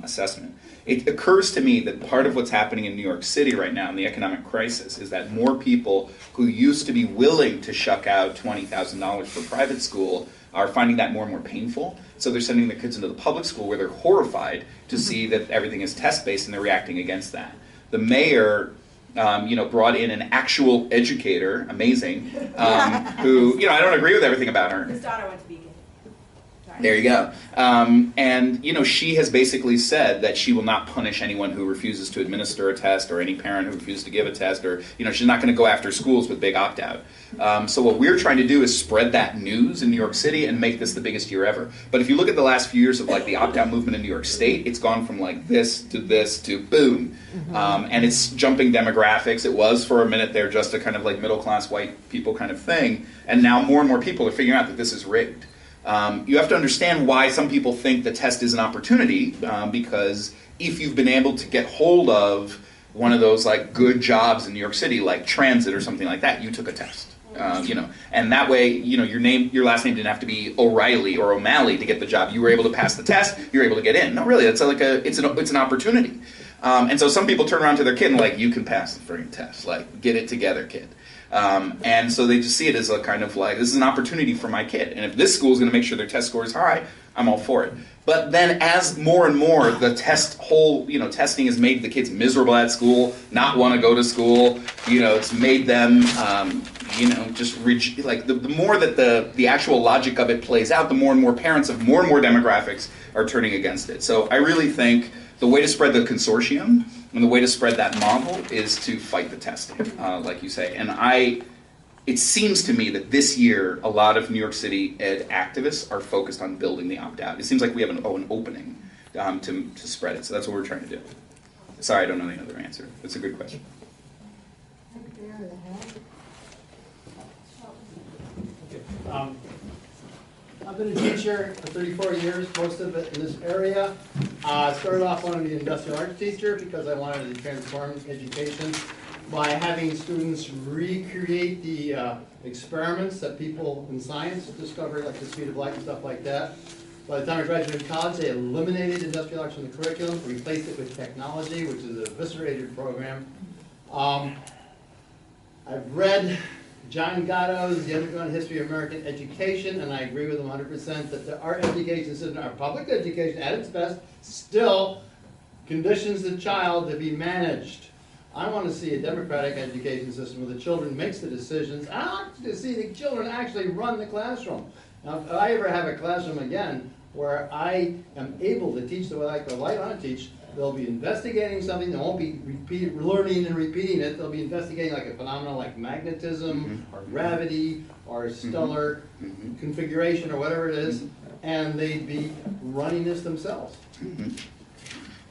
assessment. It occurs to me that part of what's happening in New York City right now in the economic crisis is that more people who used to be willing to shuck out $20,000 for private school are finding that more and more painful. So they're sending their kids into the public school where they're horrified to see that everything is test-based and they're reacting against that. The mayor brought in an actual educator, amazing, who, I don't agree with everything about her. His daughter went to Beacon. There you go. And she has basically said that she will not punish anyone who refuses to administer a test or any parent who refuses to give a test, or she's not going to go after schools with big opt-out. So what we're trying to do is spread that news in New York City and make this the biggest year ever. But if you look at the last few years of like the opt-out movement in New York State, it's gone from like this to boom. And it's jumping demographics. It was for a minute there just a kind of like middle-class white people kind of thing. And now more and more people are figuring out that this is rigged. You have to understand why some people think the test is an opportunity, because if you've been able to get hold of one of those like good jobs in New York City, like transit or something like that, you took a test. And that way, your last name didn't have to be O'Reilly or O'Malley to get the job. You were able to pass the test. You were able to get in. No, really, it's an opportunity. And so some people turn around to their kid and like, you can pass the friggin' test. Like, get it together, kid. And so they just see it as a kind of like, this is an opportunity for my kid. And if this school is going to make sure their test score is high, I'm all for it. But then as more and more the testing has made the kids miserable at school, not want to go to school, it's made them, the more that the actual logic of it plays out, the more and more parents of more and more demographics are turning against it. So I really think the way to spread the consortium and the way to spread that model is to fight the testing, like you say. And it seems to me that this year, a lot of New York City ed activists are focused on building the opt-out. It seems like we have an opening to spread it, so that's what we're trying to do. Sorry, I don't know the other answer. That's a good question. I've been a teacher for 34 years, most of it in this area. Started off wanting to be an industrial arts teacher because I wanted to transform education by having students recreate the experiments that people in science discovered, like the speed of light and stuff like that. By the time I graduated college, they eliminated industrial arts from the curriculum, replaced it with technology, which is an eviscerated program. I've read John Gatto's The Underground History of American Education, and I agree with him 100% that our education system, our public education at its best, still conditions the child to be managed. I want to see a democratic education system where the children makes the decisions. I want to see the children actually run the classroom. Now, if I ever have a classroom again where I am able to teach the way I want to teach, they'll be investigating something. They won't be learning and repeating it. They'll be investigating like a phenomenon like magnetism or gravity or stellar configuration or whatever it is, and they'd be running this themselves.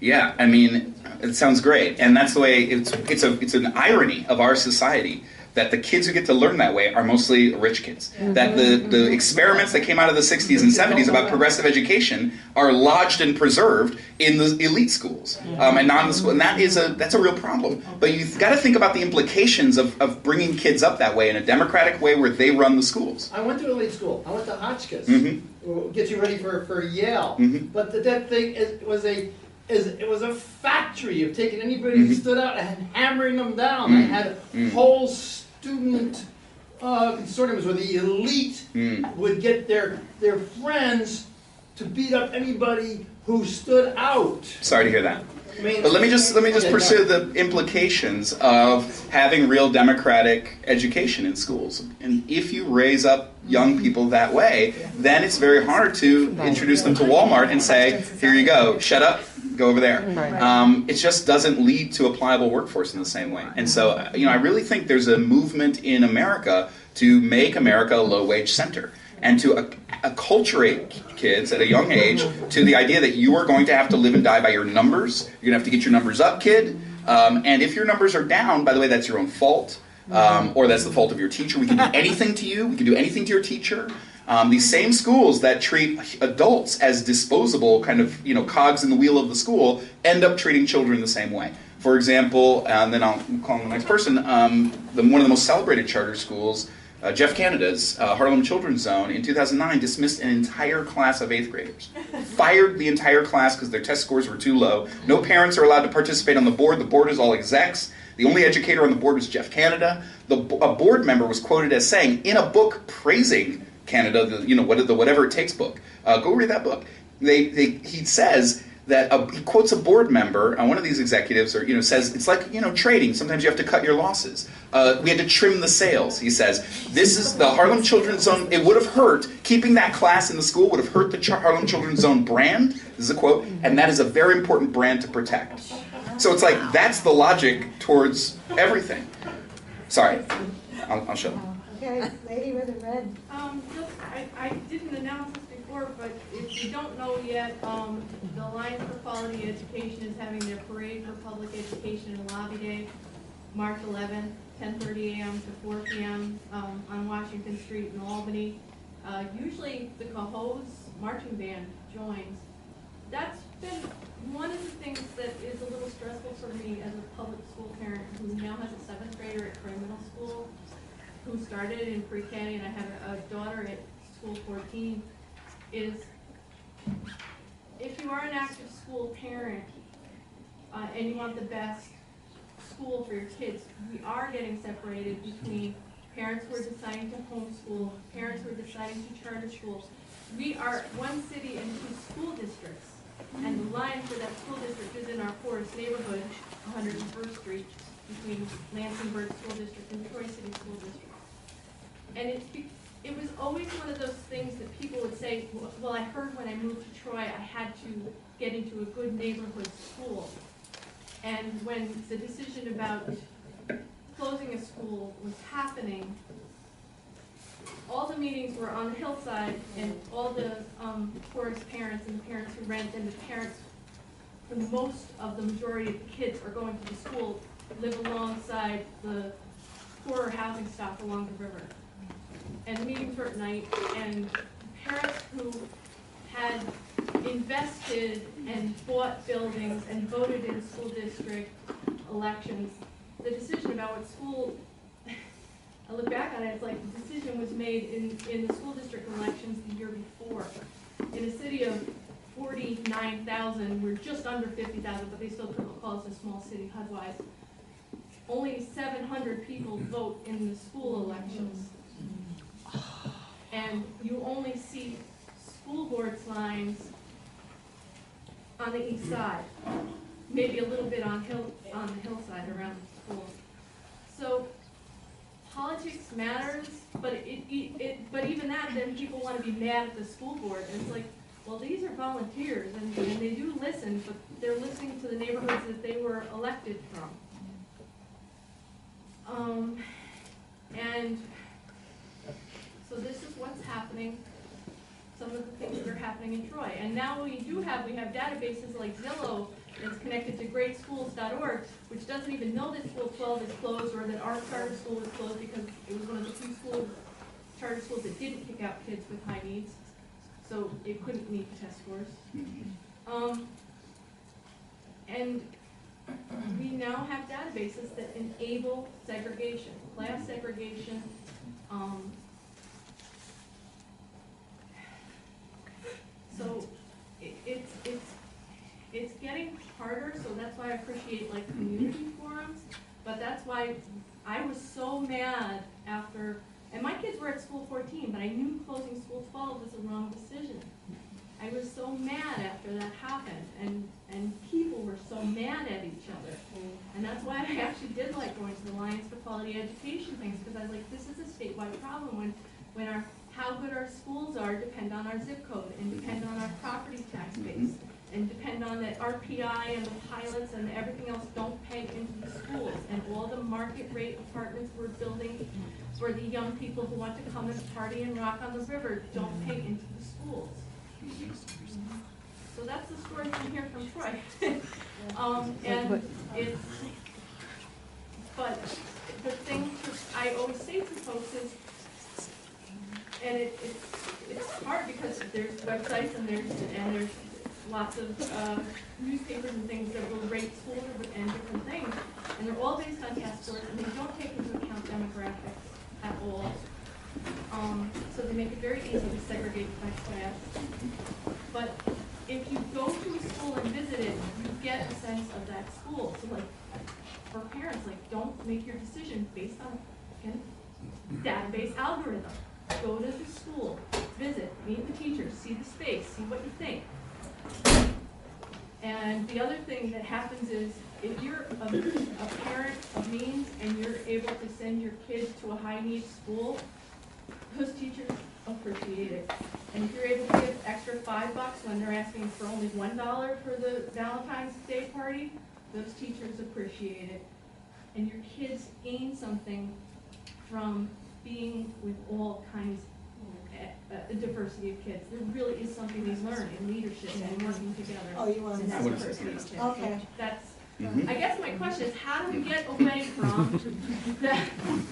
Yeah, I mean, it sounds great, and that's the way it's an irony of our society that the kids who get to learn that way are mostly rich kids. That the experiments that came out of the 60s and 70s about progressive education are lodged and preserved in the elite schools and not in the school, and that's a real problem. But you've got to think about the implications of bringing kids up that way in a democratic way where they run the schools. I went to elite school. I went to Hotchkiss. Gets you ready for Yale. But that thing it was a factory of taking anybody who stood out and hammering them down. They had whole student consortiums where the elite would get their friends to beat up anybody who stood out. Sorry to hear that. But let me just pursue the implications of having real democratic education in schools. And if you raise up young people that way, then it's very hard to introduce them to Walmart and say, here you go, shut up, go over there. It just doesn't lead to a pliable workforce in the same way. And so, I really think there's a movement in America to make America a low-wage center and to acculturate kids at a young age to the idea that you are going to have to live and die by your numbers. You're going to have to get your numbers up, kid. And if your numbers are down, by the way, that's your own fault. or that's the fault of your teacher. We can do anything to you. We can do anything to your teacher. These same schools that treat adults as disposable, kind of, cogs in the wheel of the school, end up treating children the same way. For example, and then I'll call on the next person, one of the most celebrated charter schools, Jeff Canada's Harlem Children's Zone, in 2009 dismissed an entire class of 8th graders. Fired the entire class because their test scores were too low. No parents are allowed to participate on the board. The board is all execs. The only educator on the board was Jeff Canada. A board member was quoted as saying, in a book praising Canada, the Whatever It Takes book. Go read that book. He says that he quotes a board member, one of these executives, or says it's like trading. Sometimes you have to cut your losses. We had to trim the sails. He says this is the Harlem Children's Zone. It would have hurt keeping that class in the school. Would have hurt the Harlem Children's Zone brand. This is a quote, and that is a very important brand to protect. So it's like that's the logic towards everything. Sorry, I'll shut up. Okay, lady with the red. I didn't announce this before, but if you don't know yet, the Alliance for Quality Education is having their Parade for Public Education and Lobby Day, March 11th, 10:30 a.m. to 4 p.m. On Washington Street in Albany. Usually the Cohoes marching band joins. That's been one of the things that is a little stressful for me as a public school parent who now has a 7th grader at Cray Middle School, who started in pre-K, and I have a daughter at school 14, is if you are an active school parent and you want the best school for your kids, we are getting separated between parents who are deciding to homeschool, parents who are deciding to charter schools. We are one city and 2 school districts, and the line for that school district is in our poorest neighborhood, 101st Street, between Lansingburg School District and Troy City School District. And it was always one of those things that people would say, well, I heard when I moved to Troy, I had to get into a good neighborhood school. And when the decision about closing a school was happening, all the meetings were on the hillside, and all the poorest parents and the parents who rent and the parents, the most of the majority of the kids are going to the school, live alongside the poorer housing stock along the river. And the meetings were at night, and parents who had invested and bought buildings and voted in school district elections, the decision about what school, I look back on it, it's like the decision was made in the school district elections the year before. In a city of 49,000, we're just under 50,000, but they still call us a small city HUD-wise. Only 700 people vote in the school elections. And you only see school board signs on the east side, maybe a little bit on the hillside around the school. So politics matters, but but even that, then people want to be mad at the school board. And it's like, well, these are volunteers, and they do listen, but they're listening to the neighborhoods that they were elected from. And so this is what's happening, some of the things that are happening in Troy. And now we have databases like Zillow that's connected to greatschools.org, which doesn't even know that School 12 is closed or that our charter school is closed because it was one of the few charter schools that didn't kick out kids with high needs. So it couldn't meet the test scores. And we now have databases that enable segregation, class segregation. So it's getting harder. So that's why I appreciate like community forums. But that's why I was so mad after. And my kids were at school 14, but I knew closing school 12 was the wrong decision. I was so mad after that happened, and people were so mad at each other. And that's why I actually did like going to the Alliance for Quality Education things, because I was like, this is a statewide problem when how good our schools are depend on our zip code, and depend on our property tax base, and depend on that RPI and the pilots and everything else don't pay into the schools, and all the market rate apartments we're building for the young people who want to come and party and rock on the river don't pay into the schools. So that's the story from here from Troy. And it's, but the thing I always say to folks is, and it's hard because there's websites and there's lots of newspapers and things that will rate schools and different things, and they're all based on test scores, and they don't take into account demographics at all. So they make it very easy to segregate by class. But if you go to a school and visit it, you get a sense of that school. So like, for parents, like, don't make your decision based on, again, database algorithm. Go to the school, visit, meet the teachers, see the space, see what you think. And the other thing that happens is, if you're a parent of means and you're able to send your kids to a high-need school, those teachers appreciate it. And if you're able to give extra $5 when they're asking for only $1 for the Valentine's Day party, those teachers appreciate it. And your kids gain something from being with all kinds a diversity of kids. There really is something they learn in leadership and working together. Oh, you want to and know. diversity of kids. Okay. That's, Mhm. I guess my question is, how do we get away from that?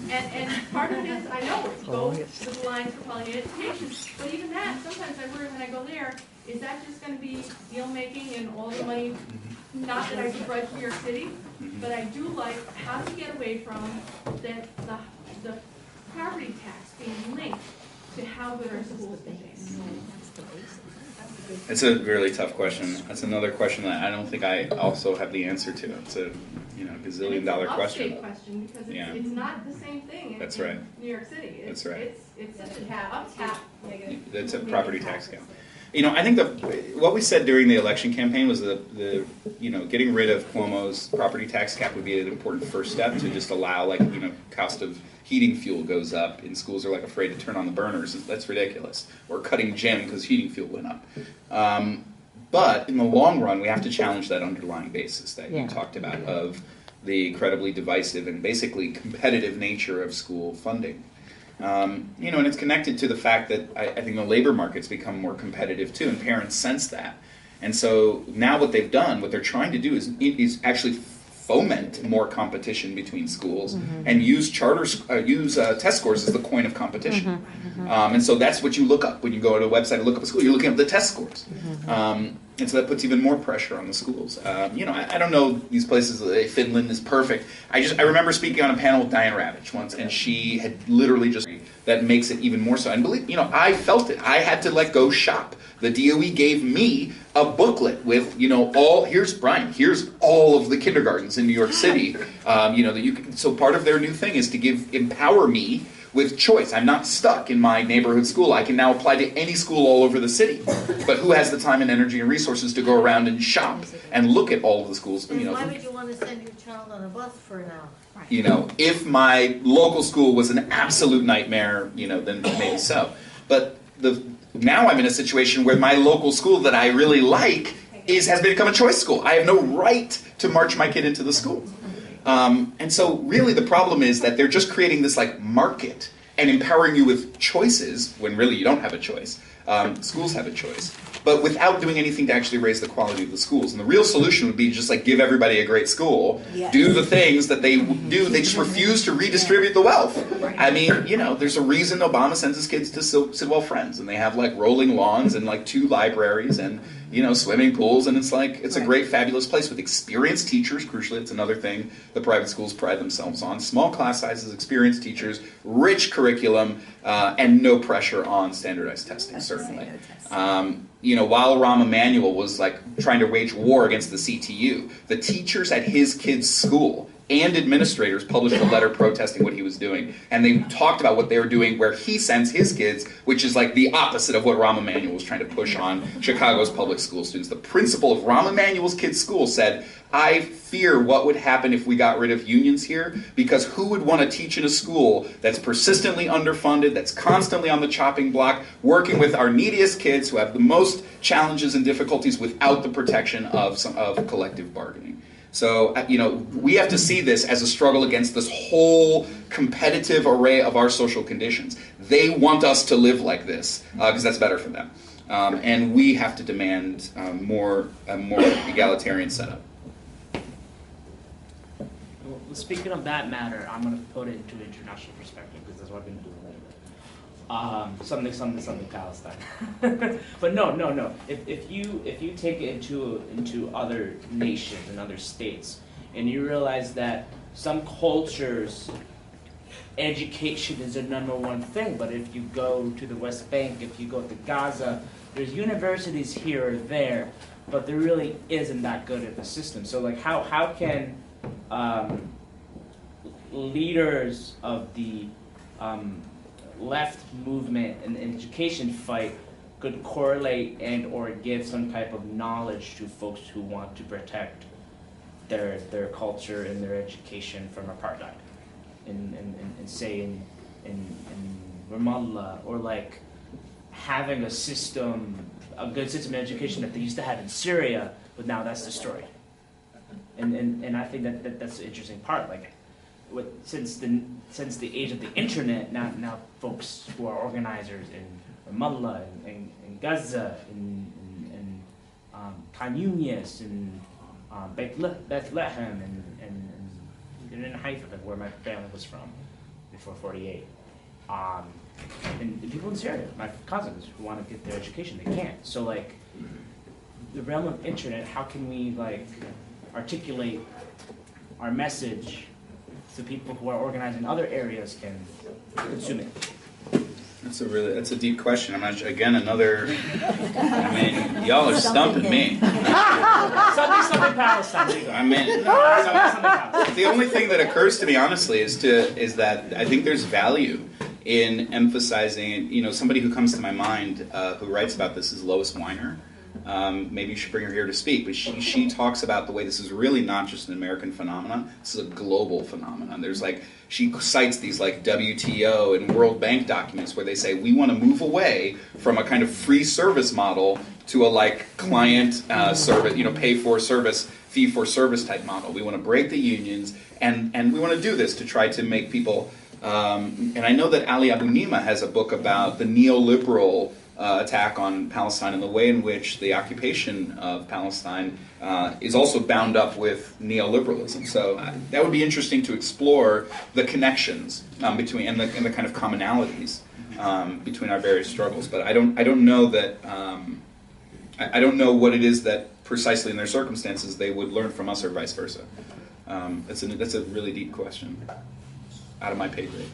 And part of it is, I know, go to the lines for quality education, but even that, sometimes I worry when I go there, is that just going to be deal making and all the money? Not that I begrudge New York City, but I do like, how do we get away from that the property tax being linked to how good our schools can be? It's a really tough question. That's another question that I don't think I also have the answer to. It's a gazillion-dollar question. It's an upstate question because Yeah. it's not the same thing That's in right. New York City. That's right. It's such a upstate. It's a property tax scale. I think what we said during the election campaign was the getting rid of Cuomo's property tax cap would be an important first step to just allow cost of heating fuel goes up and schools are like afraid to turn on the burners. That's ridiculous. Or cutting gym because heating fuel went up. But in the long run, we have to challenge that underlying basis that you talked about of the incredibly divisive and basically competitive nature of school funding. And it's connected to the fact that I think the labor market's become more competitive too, and parents sense that. And so now what they're trying to do is actually foment more competition between schools and use test scores as the coin of competition. And so that's what you look up when you go to a website and look up a school. You're looking up the test scores. And so that puts even more pressure on the schools. I don't know these places. Finland is perfect. I remember speaking on a panel with Diane Ravitch once, and she had literally just that makes it even more so. And believe I felt it. I had to go shop. The DOE gave me a booklet with here's all of the kindergartens in New York City. That you can. So part of their new thing is to empower me with choice. I'm not stuck in my neighborhood school. I can now apply to any school all over the city. But who has the time and energy and resources to go around and shop and look at all of the schools? Then why would you want to send your child on a bus for an hour? If my local school was an absolute nightmare, then maybe so. But now I'm in a situation where my local school that I really like has become a choice school. I have no right to march my kid into the school. And so really the problem is that they're just creating this market and empowering you with choices when really you don't have a choice. Schools have a choice, but without doing anything to actually raise the quality of the schools. And the real solution would be just give everybody a great school, do the things that they do. They just refuse to redistribute the wealth. I mean, there's a reason Obama sends his kids to Sidwell Friends, and they have rolling lawns and 2 libraries and swimming pools, and it's a great, fabulous place with experienced teachers. Crucially, it's another thing the private schools pride themselves on. Small class sizes, experienced teachers, rich curriculum, and no pressure on standardized testing, certainly. While Rahm Emanuel was trying to wage war against the CTU, the teachers at his kids' school and administrators published a letter protesting what he was doing. And they talked about what they were doing where he sends his kids, which is the opposite of what Rahm Emanuel was trying to push on Chicago's public school students. The principal of Rahm Emanuel's kids' school said, I fear what would happen if we got rid of unions here, because who would want to teach in a school that's persistently underfunded, that's constantly on the chopping block, working with our neediest kids who have the most challenges and difficulties without the protection of collective bargaining. So, we have to see this as a struggle against this whole competitive array of our social conditions. They want us to live like this because that's better for them. And we have to demand a more egalitarian setup. speaking of that matter, I'm going to put it into international perspective because that's what I've been doing lately. Something Palestine. But no. If you take it into other nations and other states, and you realize that some cultures, education is the #1 thing, but if you go to the West Bank, if you go to Gaza, there's universities here or there, but there really isn't that good at the system. So like how can leaders of the left movement and education fight could correlate and or give some type of knowledge to folks who want to protect their culture and their education from apartheid, and say in Ramallah, or like having a good system of education that they used to have in Syria, but now that's destroyed. And I think that's the interesting part. Like, since the age of the internet, now folks who are organizers in Ramallah, in Gaza, in Khan Yunis, in Bethlehem, and in Haifa, where my family was from before '48. And people in Syria, my cousins who want to get their education, they can't. So like, the realm of internet, how can we like articulate our message so people who are organized in other areas can consume it? That's a deep question. I'm not, again, another, I mean, y'all are stumping me. Something Palestine. I mean, the only thing that occurs to me, honestly, is that I think there's value in emphasizing, somebody who comes to my mind who writes about this is Lois Weiner. Maybe you should bring her here to speak, but she talks about the way this is really not just an American phenomenon, this is a global phenomenon. There's she cites these WTO and World Bank documents where they say we want to move away from a kind of free service model to a client service, pay for service, fee for service type model. We want to break the unions, and we want to do this to try to make people, and I know that Ali Abu Nima has a book about the neoliberal attack on Palestine and the way in which the occupation of Palestine is also bound up with neoliberalism. So that would be interesting to explore the connections between and the kind of commonalities between our various struggles. But I don't know that I don't know what it is that precisely in their circumstances they would learn from us or vice versa. That's a really deep question, out of my pay grade.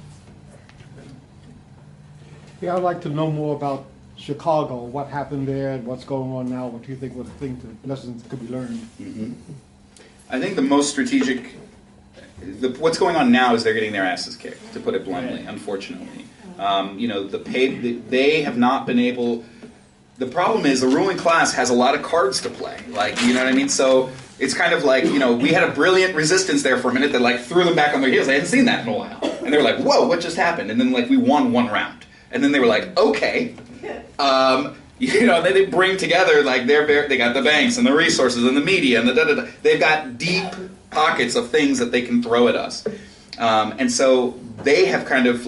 Yeah, I'd like to know more about Chicago, what happened there, and what's going on now. What do you think the lessons could be learned? Mm-hmm. I think the most strategic, what's going on now is they're getting their asses kicked, to put it bluntly, unfortunately. They have not been able, the problem is the ruling class has a lot of cards to play, you know what I mean? So it's kind of like, we had a brilliant resistance there for a minute that threw them back on their heels. I hadn't seen that in a while. And they were like, whoa, what just happened? And then we won one round. And then they were like, okay. They bring together, they got the banks and the resources and the media and the da-da-da. They've got deep pockets of things that they can throw at us. And so they have kind of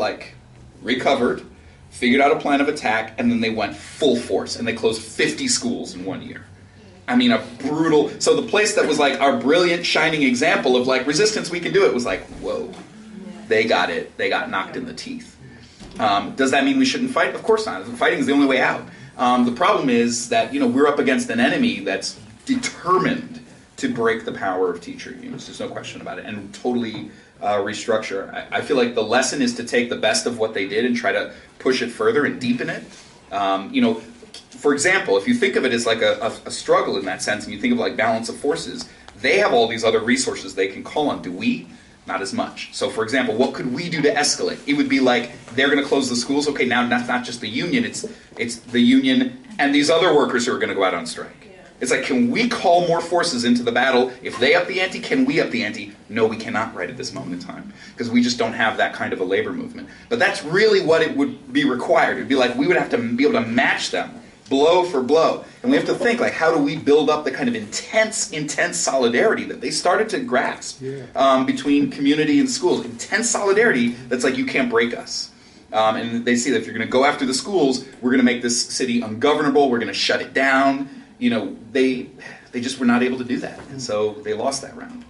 recovered, figured out a plan of attack, and then they went full force and they closed 50 schools in 1 year. I mean, a brutal, so the place that was our brilliant shining example of resistance, we can do it, was whoa, they got it, they got knocked in the teeth. Does that mean we shouldn't fight? Of course not. Fighting is the only way out. The problem is that we're up against an enemy that's determined to break the power of teacher unions. There's no question about it, and totally restructure. I feel like the lesson is to take the best of what they did and try to push it further and deepen it. For example, if you think of it as a struggle in that sense, and you think of balance of forces, they have all these other resources they can call on. Do we? Not as much. So, for example, what could we do to escalate? It would be they're going to close the schools. Okay, now that's not just the union. It's the union and these other workers who are going to go out on strike. Yeah. It's can we call more forces into the battle? If they up the ante, can we up the ante? No, we cannot right at this moment in time, because we just don't have that kind of a labor movement. But that's really what it would be required. It would be we would have to be able to match them blow for blow. And we have to think, how do we build up the kind of intense solidarity that they started to grasp between community and schools. Intense solidarity that's you can't break us. And they see that if you're going to go after the schools, we're going to make this city ungovernable, we're going to shut it down. They just were not able to do that. And so they lost that round.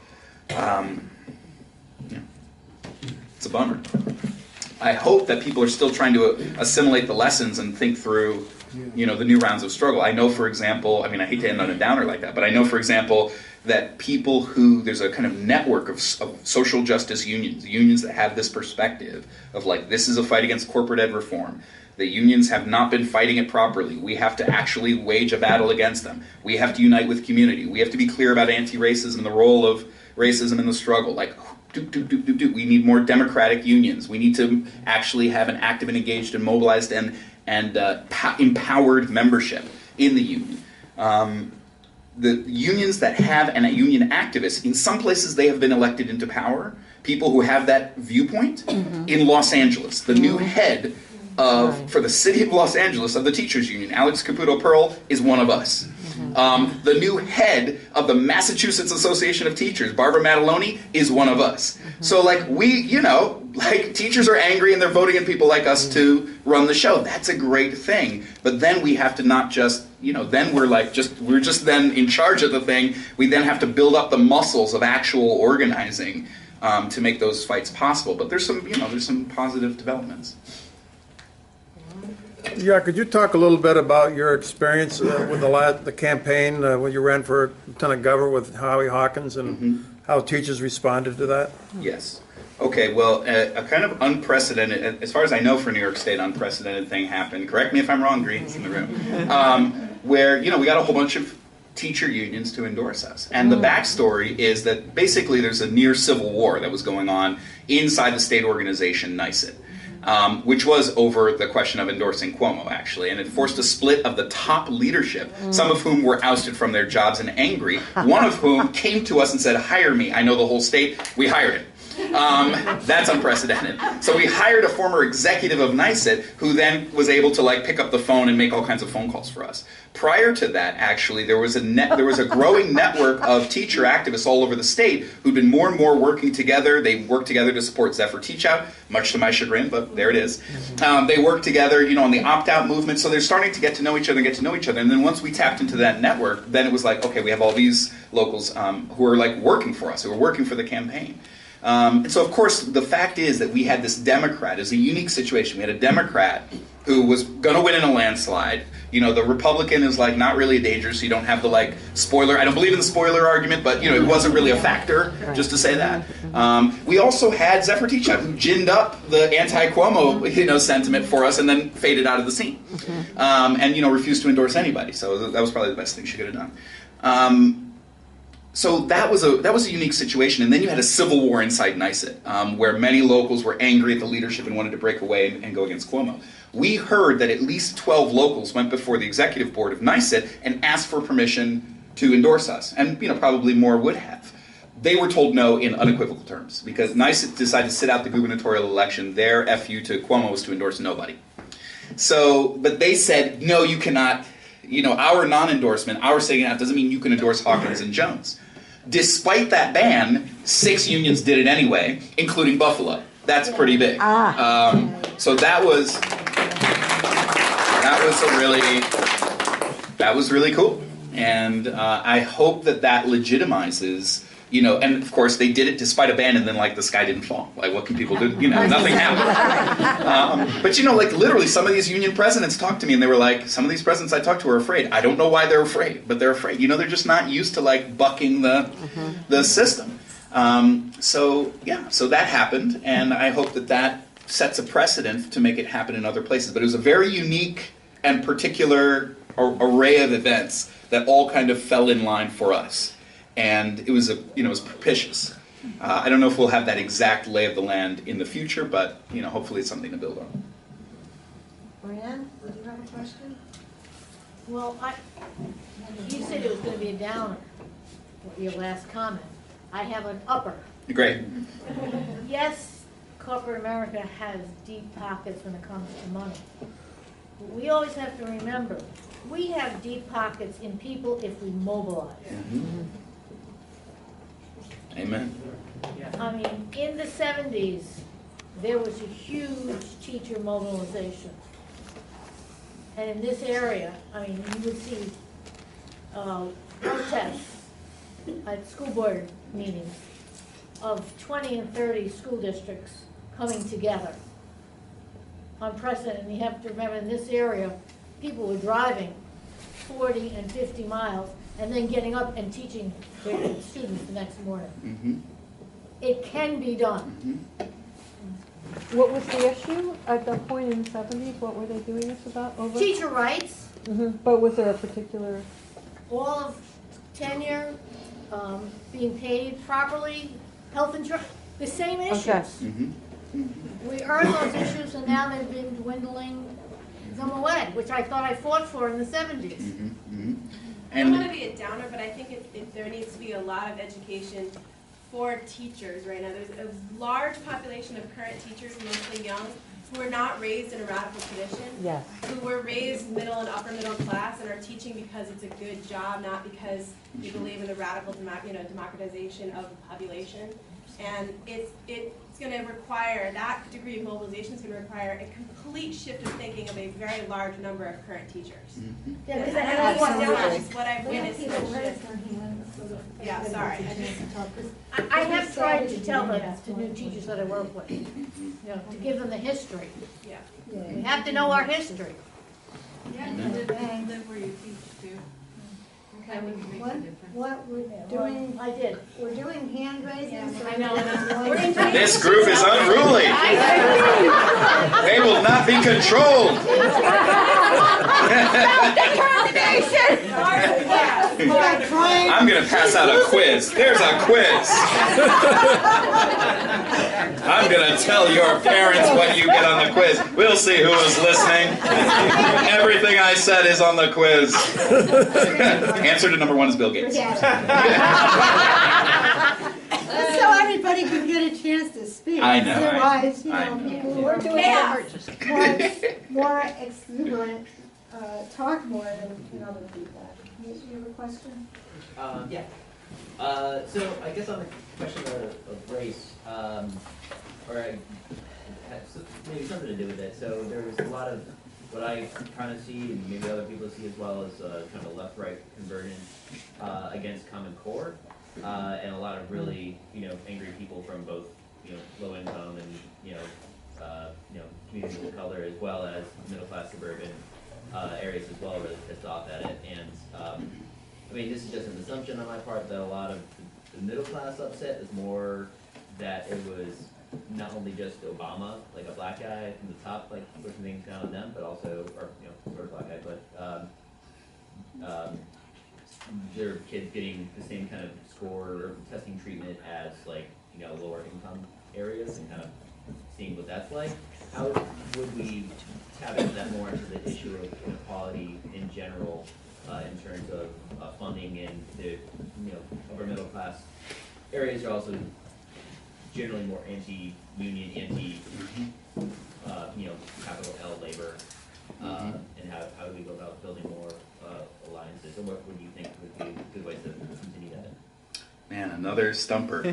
It's a bummer. I hope that people are still trying to assimilate the lessons and think through, you know, the new rounds of struggle. I know, for example, I mean, I hate to end on a downer like that, but I know, for example, that people who, there's a kind of network of social justice unions that have this perspective of like, this is a fight against corporate ed reform. The unions have not been fighting it properly. We have to actually wage a battle against them. We have to unite with community. We have to be clear about anti-racism and the role of racism in the struggle. Like, we need more democratic unions. We need to actually have an active and engaged and mobilized and empowered membership in the union. The unions that have and union activists, in some places they have been elected into power, people who have that viewpoint. In Los Angeles, the new head for the city of Los Angeles of the teachers union, Alex Caputo Pearl, is one of us. The new head of the Massachusetts Association of Teachers, Barbara Mataloni, is one of us. So like like teachers are angry and they're voting in people like us to run the show. That's a great thing. But then we have to not just, then we're just then in charge of the thing. We then have to build up the muscles of actual organizing to make those fights possible. But there's some positive developments. Yeah, could you talk a little bit about your experience with the campaign when you ran for lieutenant governor with Howie Hawkins and how teachers responded to that? Yes. Okay, well, a kind of unprecedented, as far as I know for New York State, unprecedented thing happened. Correct me if I'm wrong, Green's in the room. Where, we got a whole bunch of teacher unions to endorse us. And the backstory is that basically there's a near civil war that was going on inside the state organization, NYSET. Which was over the question of endorsing Cuomo, actually, and it forced a split of the top leadership, some of whom were ousted from their jobs and angry, one of whom came to us and said, hire me, I know the whole state. We hired him. That's unprecedented. So we hired a former executive of NYSET who then was able to pick up the phone and make all kinds of phone calls for us. Prior to that, actually, there was a growing network of teacher activists all over the state who'd been more and more working together. They worked together to support Zephyr Teach Out, much to my chagrin, but there it is. They worked together, on the opt-out movement, so they're starting to get to know each other. And then once we tapped into that network, then it was like, okay, we have all these locals who are working for us, who are working for the campaign. And so, of course, the fact is that we had this Democrat. It was a unique situation. We had a Democrat who was going to win in a landslide. The Republican is not really a danger, so you don't have the spoiler. I don't believe in the spoiler argument, but it wasn't really a factor, just to say that. We also had Zephyr Teach Out, who ginned up the anti-Cuomo sentiment for us and then faded out of the scene. And refused to endorse anybody. So that was probably the best thing she could have done. So that was a unique situation, and then you had a civil war inside NYSET, where many locals were angry at the leadership and wanted to break away and go against Cuomo. We heard that at least 12 locals went before the executive board of NYSET and asked for permission to endorse us, and probably more would have. They were told no in unequivocal terms, because NYSET decided to sit out the gubernatorial election. Their FU to Cuomo was to endorse nobody. But they said, no, you cannot. Our non-endorsement, our sitting out, doesn't mean you can endorse Hawkins and Jones. Despite that ban, 6 unions did it anyway, including Buffalo. That's pretty big. So that was really cool, and I hope that legitimizes. And of course they did it despite a ban, and then the sky didn't fall. What can people do? Nothing happened. But literally some of these union presidents talked to me and they were like, some of these presidents I talked to are afraid. I don't know why they're afraid, but they're afraid. They're just not used to bucking the system. So that happened, and I hope that sets a precedent to make it happen in other places. But it was a very unique and particular array of events that all kind of fell in line for us. And it was it was propitious. I don't know if we'll have that exact lay of the land in the future, but hopefully it's something to build on. Brianne, did you have a question? Well, you said it was going to be a downer, your last comment. I have an upper. Great. Yes, corporate America has deep pockets when it comes to money. But we always have to remember, we have deep pockets in people if we mobilize. Mm-hmm. Amen. I mean, in the 70s, there was a huge teacher mobilization. And in this area, you would see protests at school board meetings of 20 and 30 school districts coming together. Unprecedented. And you have to remember, in this area, people were driving 40 and 50 miles and then getting up and teaching their students the next morning. Mm-hmm. It can be done. Mm-hmm. What was the issue at that point in the 70s? What were they doing this about? Over? Teacher rights, But was there a particular? all of tenure, being paid properly, health insurance, the same issues. Okay. Mm-hmm. We earned those issues and now they've been dwindling them away, which I thought I fought for in the 70s. Mm-hmm. Mm-hmm. I don't want to be a downer, but I think there needs to be a lot of education for teachers right now. There's a large population of current teachers, mostly young, who are not raised in a radical tradition. Yes. Who were raised middle and upper middle class and are teaching because it's a good job, not because you believe in the radical democratization of the population. And it's going to require, that degree of mobilization is going to require a complete shift of thinking of a very large number of current teachers. Mm-hmm. Yeah, And because that's what I've witnessed. Yeah, sorry. I have tried to tell that to new teachers that I work with, you know, to give them the history. Yeah. We have to know our history. Yeah, you live where you teach too. I think it makes a difference. What we're doing, I did. we're doing hand raising, so I know. This group is unruly. They will not be controlled. I'm going to pass out a quiz. There's a quiz. I'm going to tell your parents what you get on the quiz. We'll see who was listening. Everything I said is on the quiz. Answer to number 1 is Bill Gates. so everybody can get a chance to speak. I know, Otherwise, you I know, know. people who are doing more exuberant, talk more than other people. You have a question? Yeah. So I guess on the question of race, maybe something to do with it. So there was a lot of what I kind of see, and maybe other people see as well, as kind of a left-right conversion against Common Core, and a lot of really, angry people from both, low income and communities of color, as well as middle-class suburban areas as well, really pissed off at it. And I mean, this is just an assumption on my part that a lot of the middle class upset is more that it was not only just Obama, like a black guy from the top, like pushing things down on them, but also, or sort of black guy, but their kids getting the same kind of score or testing treatment as like lower income areas, and kind of seeing what that's like. How would we tap into that more into the issue of inequality in general, in terms of funding in the upper middle class areas are also generally more anti-union, capital L labor, and how do we go about building more alliances, and what would you think would be good ways to continue that? Man, another stumper.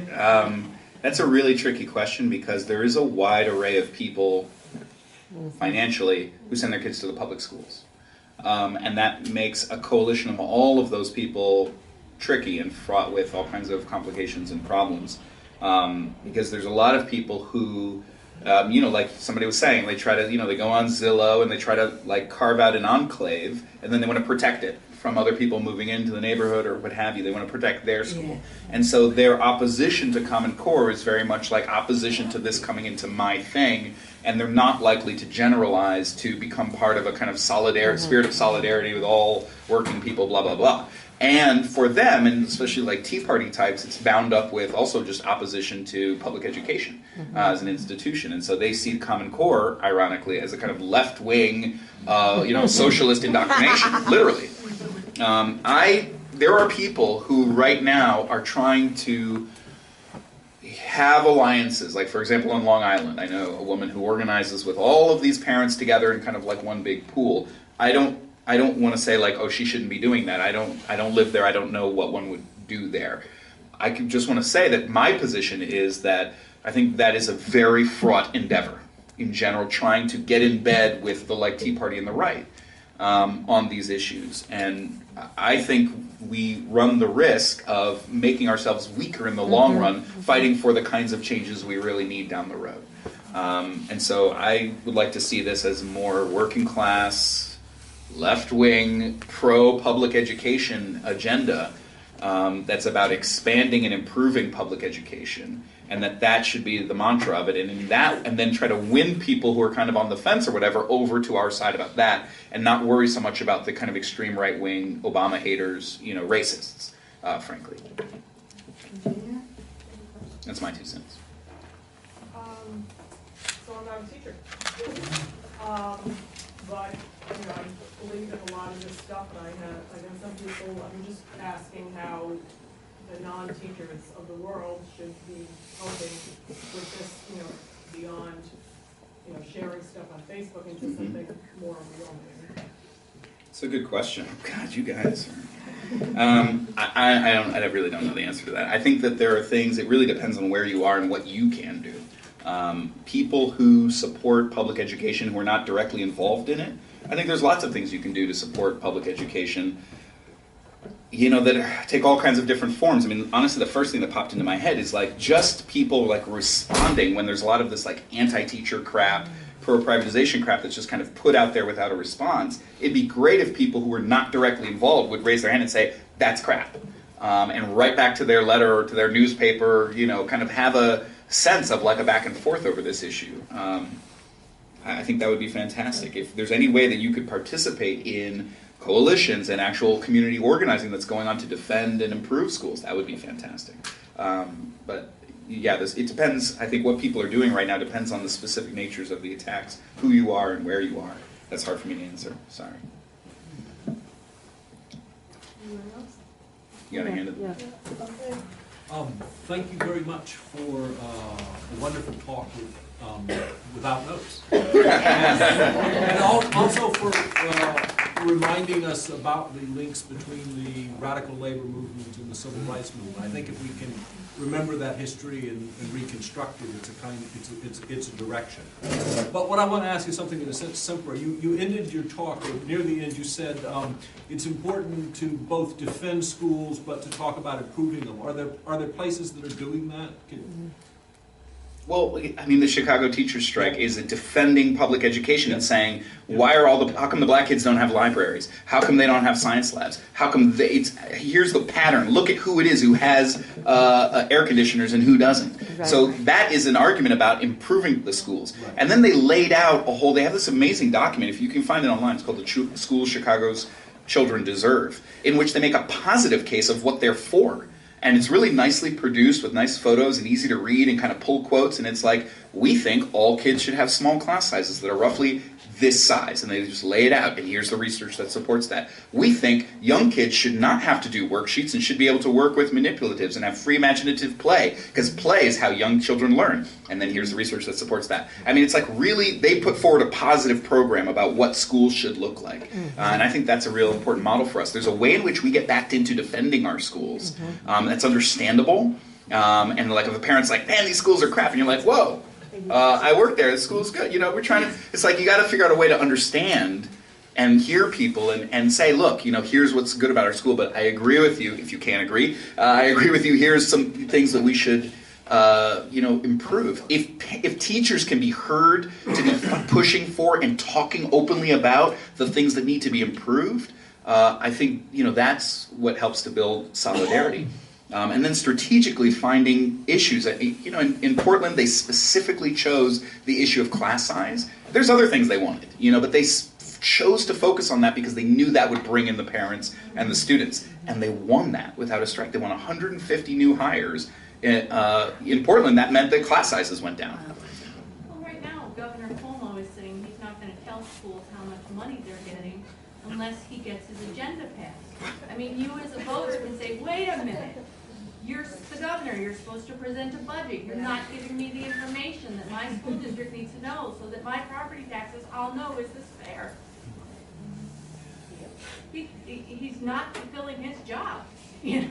That's a really tricky question because there is a wide array of people financially who send their kids to the public schools. And that makes a coalition of all of those people tricky and fraught with all kinds of complications and problems. Because there's a lot of people who, like somebody was saying, they try to, they go on Zillow and they try to like carve out an enclave, and then they want to protect it from other people moving into the neighborhood or what have you. They want to protect their school. Yeah. And so their opposition to Common Core is very much like opposition to this coming into my thing, and they're not likely to generalize to become part of a kind of spirit of solidarity with all working people, blah, blah, blah. And for them, and especially like Tea Party types, it's bound up with also just opposition to public education as an institution. And so they see Common Core, ironically, as a kind of left-wing, socialist indoctrination, literally. There are people who right now are trying to have alliances. Like, for example, on Long Island, I know a woman who organizes with all of these parents together in kind of like one big pool. I don't want to say like, oh, she shouldn't be doing that. I don't live there. I don't know what one would do there. I just want to say that my position is that I think that is a very fraught endeavor in general, trying to get in bed with the like Tea Party and the right on these issues. And I think we run the risk of making ourselves weaker in the long run, fighting for the kinds of changes we really need down the road. And so I would like to see this as more working class, left-wing, pro-public education agenda that's about expanding and improving public education, and that should be the mantra of it, and then try to win people who are kind of on the fence or whatever over to our side about that, and not worry so much about the kind of extreme right-wing Obama haters, racists, frankly. That's my 2 cents. So I'm not a teacher. But, I believe in a lot of this stuff, and I know some people, I'm just asking how the non-teachers of the world should be coping with this, beyond, sharing stuff on Facebook into something more real, maybe. It's a good question. God, you guys are... I really don't know the answer to that. I think that there are things, it really depends on where you are and what you can do. People who support public education who are not directly involved in it, I think there's lots of things you can do to support public education, that take all kinds of different forms. I mean, honestly, the first thing that popped into my head is just people responding when there's a lot of this anti-teacher crap, pro-privatization crap that's just kind of put out there without a response. It'd be great if people who were not directly involved would raise their hand and say, that's crap. And write back to their letter or to their newspaper, kind of have a sense of a back and forth over this issue. I think that would be fantastic. If there's any way that you could participate in coalitions and actual community organizing that's going on to defend and improve schools, that would be fantastic. But yeah, it depends. I think what people are doing right now depends on the specific natures of the attacks, who you are and where you are. That's hard for me to answer. Sorry. Anyone else? You got a hand up? Yeah. Okay. Thank you very much for a wonderful talk without notes. And also for reminding us about the links between the radical labor movement and the civil rights movement. I think if we can remember that history and reconstruct it, it's a direction. But what I want to ask is something in a sense simpler. You ended your talk, or near the end you said it's important to both defend schools but to talk about improving them. Are there places that are doing that? Well, I mean, the Chicago teachers strike is defending public education and saying, how come the black kids don't have libraries? How come they don't have science labs? How come here's the pattern. Look at who it is who has air conditioners and who doesn't. Exactly. So that is an argument about improving the schools. Right. And then they laid out they have this amazing document, if you can find it online, it's called The Schools Chicago's Children Deserve, in which they make a positive case of what they're for. And it's really nicely produced with nice photos and easy to read and kind of pull quotes. And it's we think all kids should have small class sizes that are roughly this size. And they just lay it out. And here's the research that supports that. We think young kids should not have to do worksheets and should be able to work with manipulatives and have free imaginative play. Because play is how young children learn. And then here's the research that supports that. I mean, it's really, they put forward a positive program about what schools should look like. And I think that's a real important model for us. There's a way in which we get backed into defending our schools that's understandable. And if a parent's man, these schools are crap. And you're whoa. I work there, the school's good. We're trying to, it's you got to figure out a way to understand and hear people and say, look, here's what's good about our school, but I agree with you, if you can't agree, I agree with you, here's some things that we should, improve. If teachers can be heard to be pushing for and talking openly about the things that need to be improved, I think, that's what helps to build solidarity. And then strategically finding issues. In Portland, they specifically chose the issue of class size. There's other things they wanted, but they chose to focus on that because they knew that would bring in the parents and the students. And they won that without a strike. They won 150 new hires. In Portland, that meant that class sizes went down. Well, right now, Governor Cuomo is saying he's not going to tell schools how much money they're getting unless he gets his agenda passed. I mean, you as a voter can say, wait a minute. You're the governor, you're supposed to present a budget. You're not giving me the information that my school district needs to know so that my property taxes, I'll know, is this fair? He's not fulfilling his job, The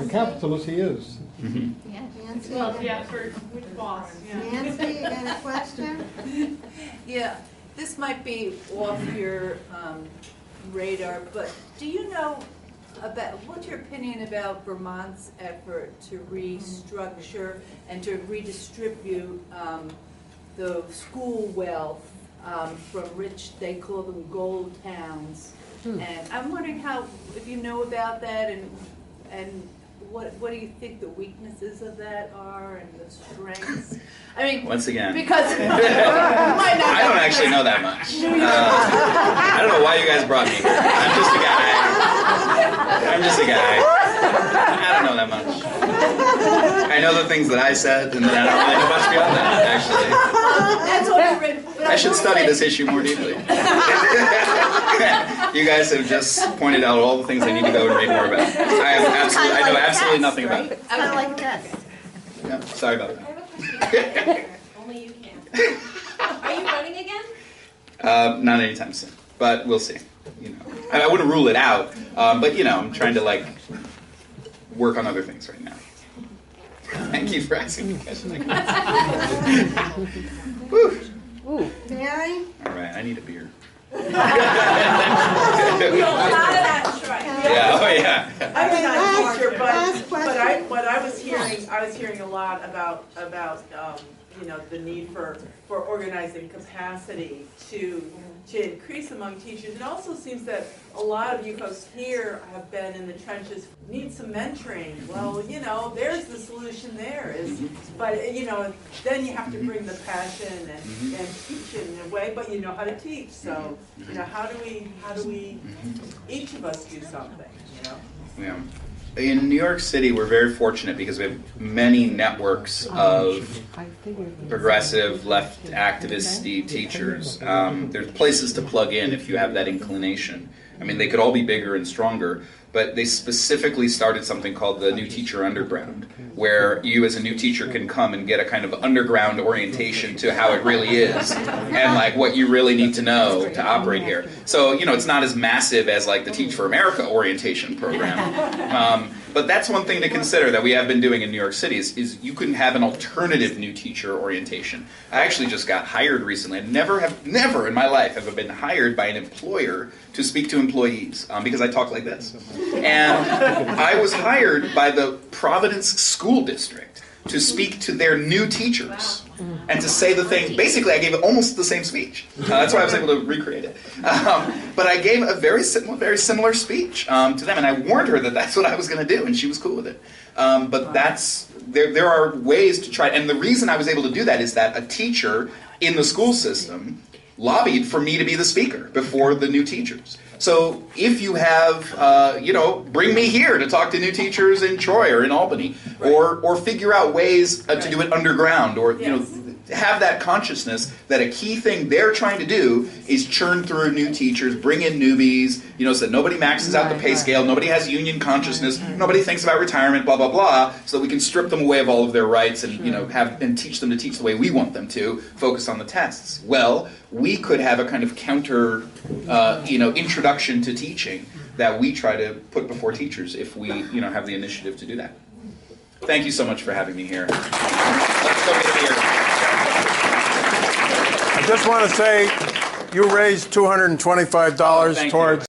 capitalist he is. Nancy, Well, yeah, for which boss, yeah. Nancy, you got a question? Yeah, this might be off your radar, but do you know What's your opinion about Vermont's effort to restructure and to redistribute the school wealth from rich, they call them gold towns? And I'm wondering if you know about that, and what do you think the weaknesses of that are and the strengths? I mean, once again, because I don't actually know that much. I don't know why you guys brought me here. I'm just a guy. I don't know that much. I know the things that I said, and then I don't really know much beyond that, actually. That's what I read. I should study this issue more deeply. You guys have just pointed out all the things I need to go and read more about. I know absolutely nothing about it. It's kind of like a test. Yeah, sorry about that. I have a question. Only you can. Are you running again? Not anytime soon, but we'll see. You know, I wouldn't rule it out, but you know, I'm trying to work on other things right now. Thank you for asking the question. Woo. Ooh. May I? All right, I need a beer. Yeah, oh yeah. I'm not teacher, last but I was hearing a lot about the need for organizing capacity to increase among teachers. It also seems that a lot of you folks here have been in the trenches, need some mentoring. Well, there's the solution there but then you have to bring the passion and teach in a way, but you know how to teach. So, how do we each of us do something, Yeah. In New York City, we're very fortunate because we have many networks of progressive, left activist-y teachers. There's places to plug in if you have that inclination. I mean, they could all be bigger and stronger, but they specifically started something called the New Teacher Underground, where you as a new teacher can come and get a kind of underground orientation to how it really is and what you really need to know to operate here. So, it's not as massive as the Teach for America orientation program. But that's one thing to consider that we have been doing in New York City is you can have an alternative new teacher orientation. I actually just got hired recently. I never in my life have been hired by an employer to speak to employees because I talk like this. And I was hired by the Providence School District to speak to their new teachers and to say the thing. Basically, I gave almost the same speech. That's why I was able to recreate it. But I gave a very similar speech to them, and I warned her that that's what I was going to do, and she was cool with it. But there are ways to try, and the reason I was able to do that is that a teacher in the school system lobbied for me to be the speaker before the new teachers. So if you have, bring me here to talk to new teachers in Troy or in Albany, or figure out ways to do it underground, or have that consciousness that a key thing they're trying to do is churn through new teachers, bring in newbies, so that nobody maxes out the pay scale, nobody has union consciousness, nobody thinks about retirement, blah, blah, blah, so that we can strip them away of all of their rights and, and teach them to teach the way we want them to, focus on the tests. Well, we could have a kind of counter, introduction to teaching that we try to put before teachers if we, have the initiative to do that. Thank you so much for having me here. Let's go get a beer. I just want to say you raised $225 towards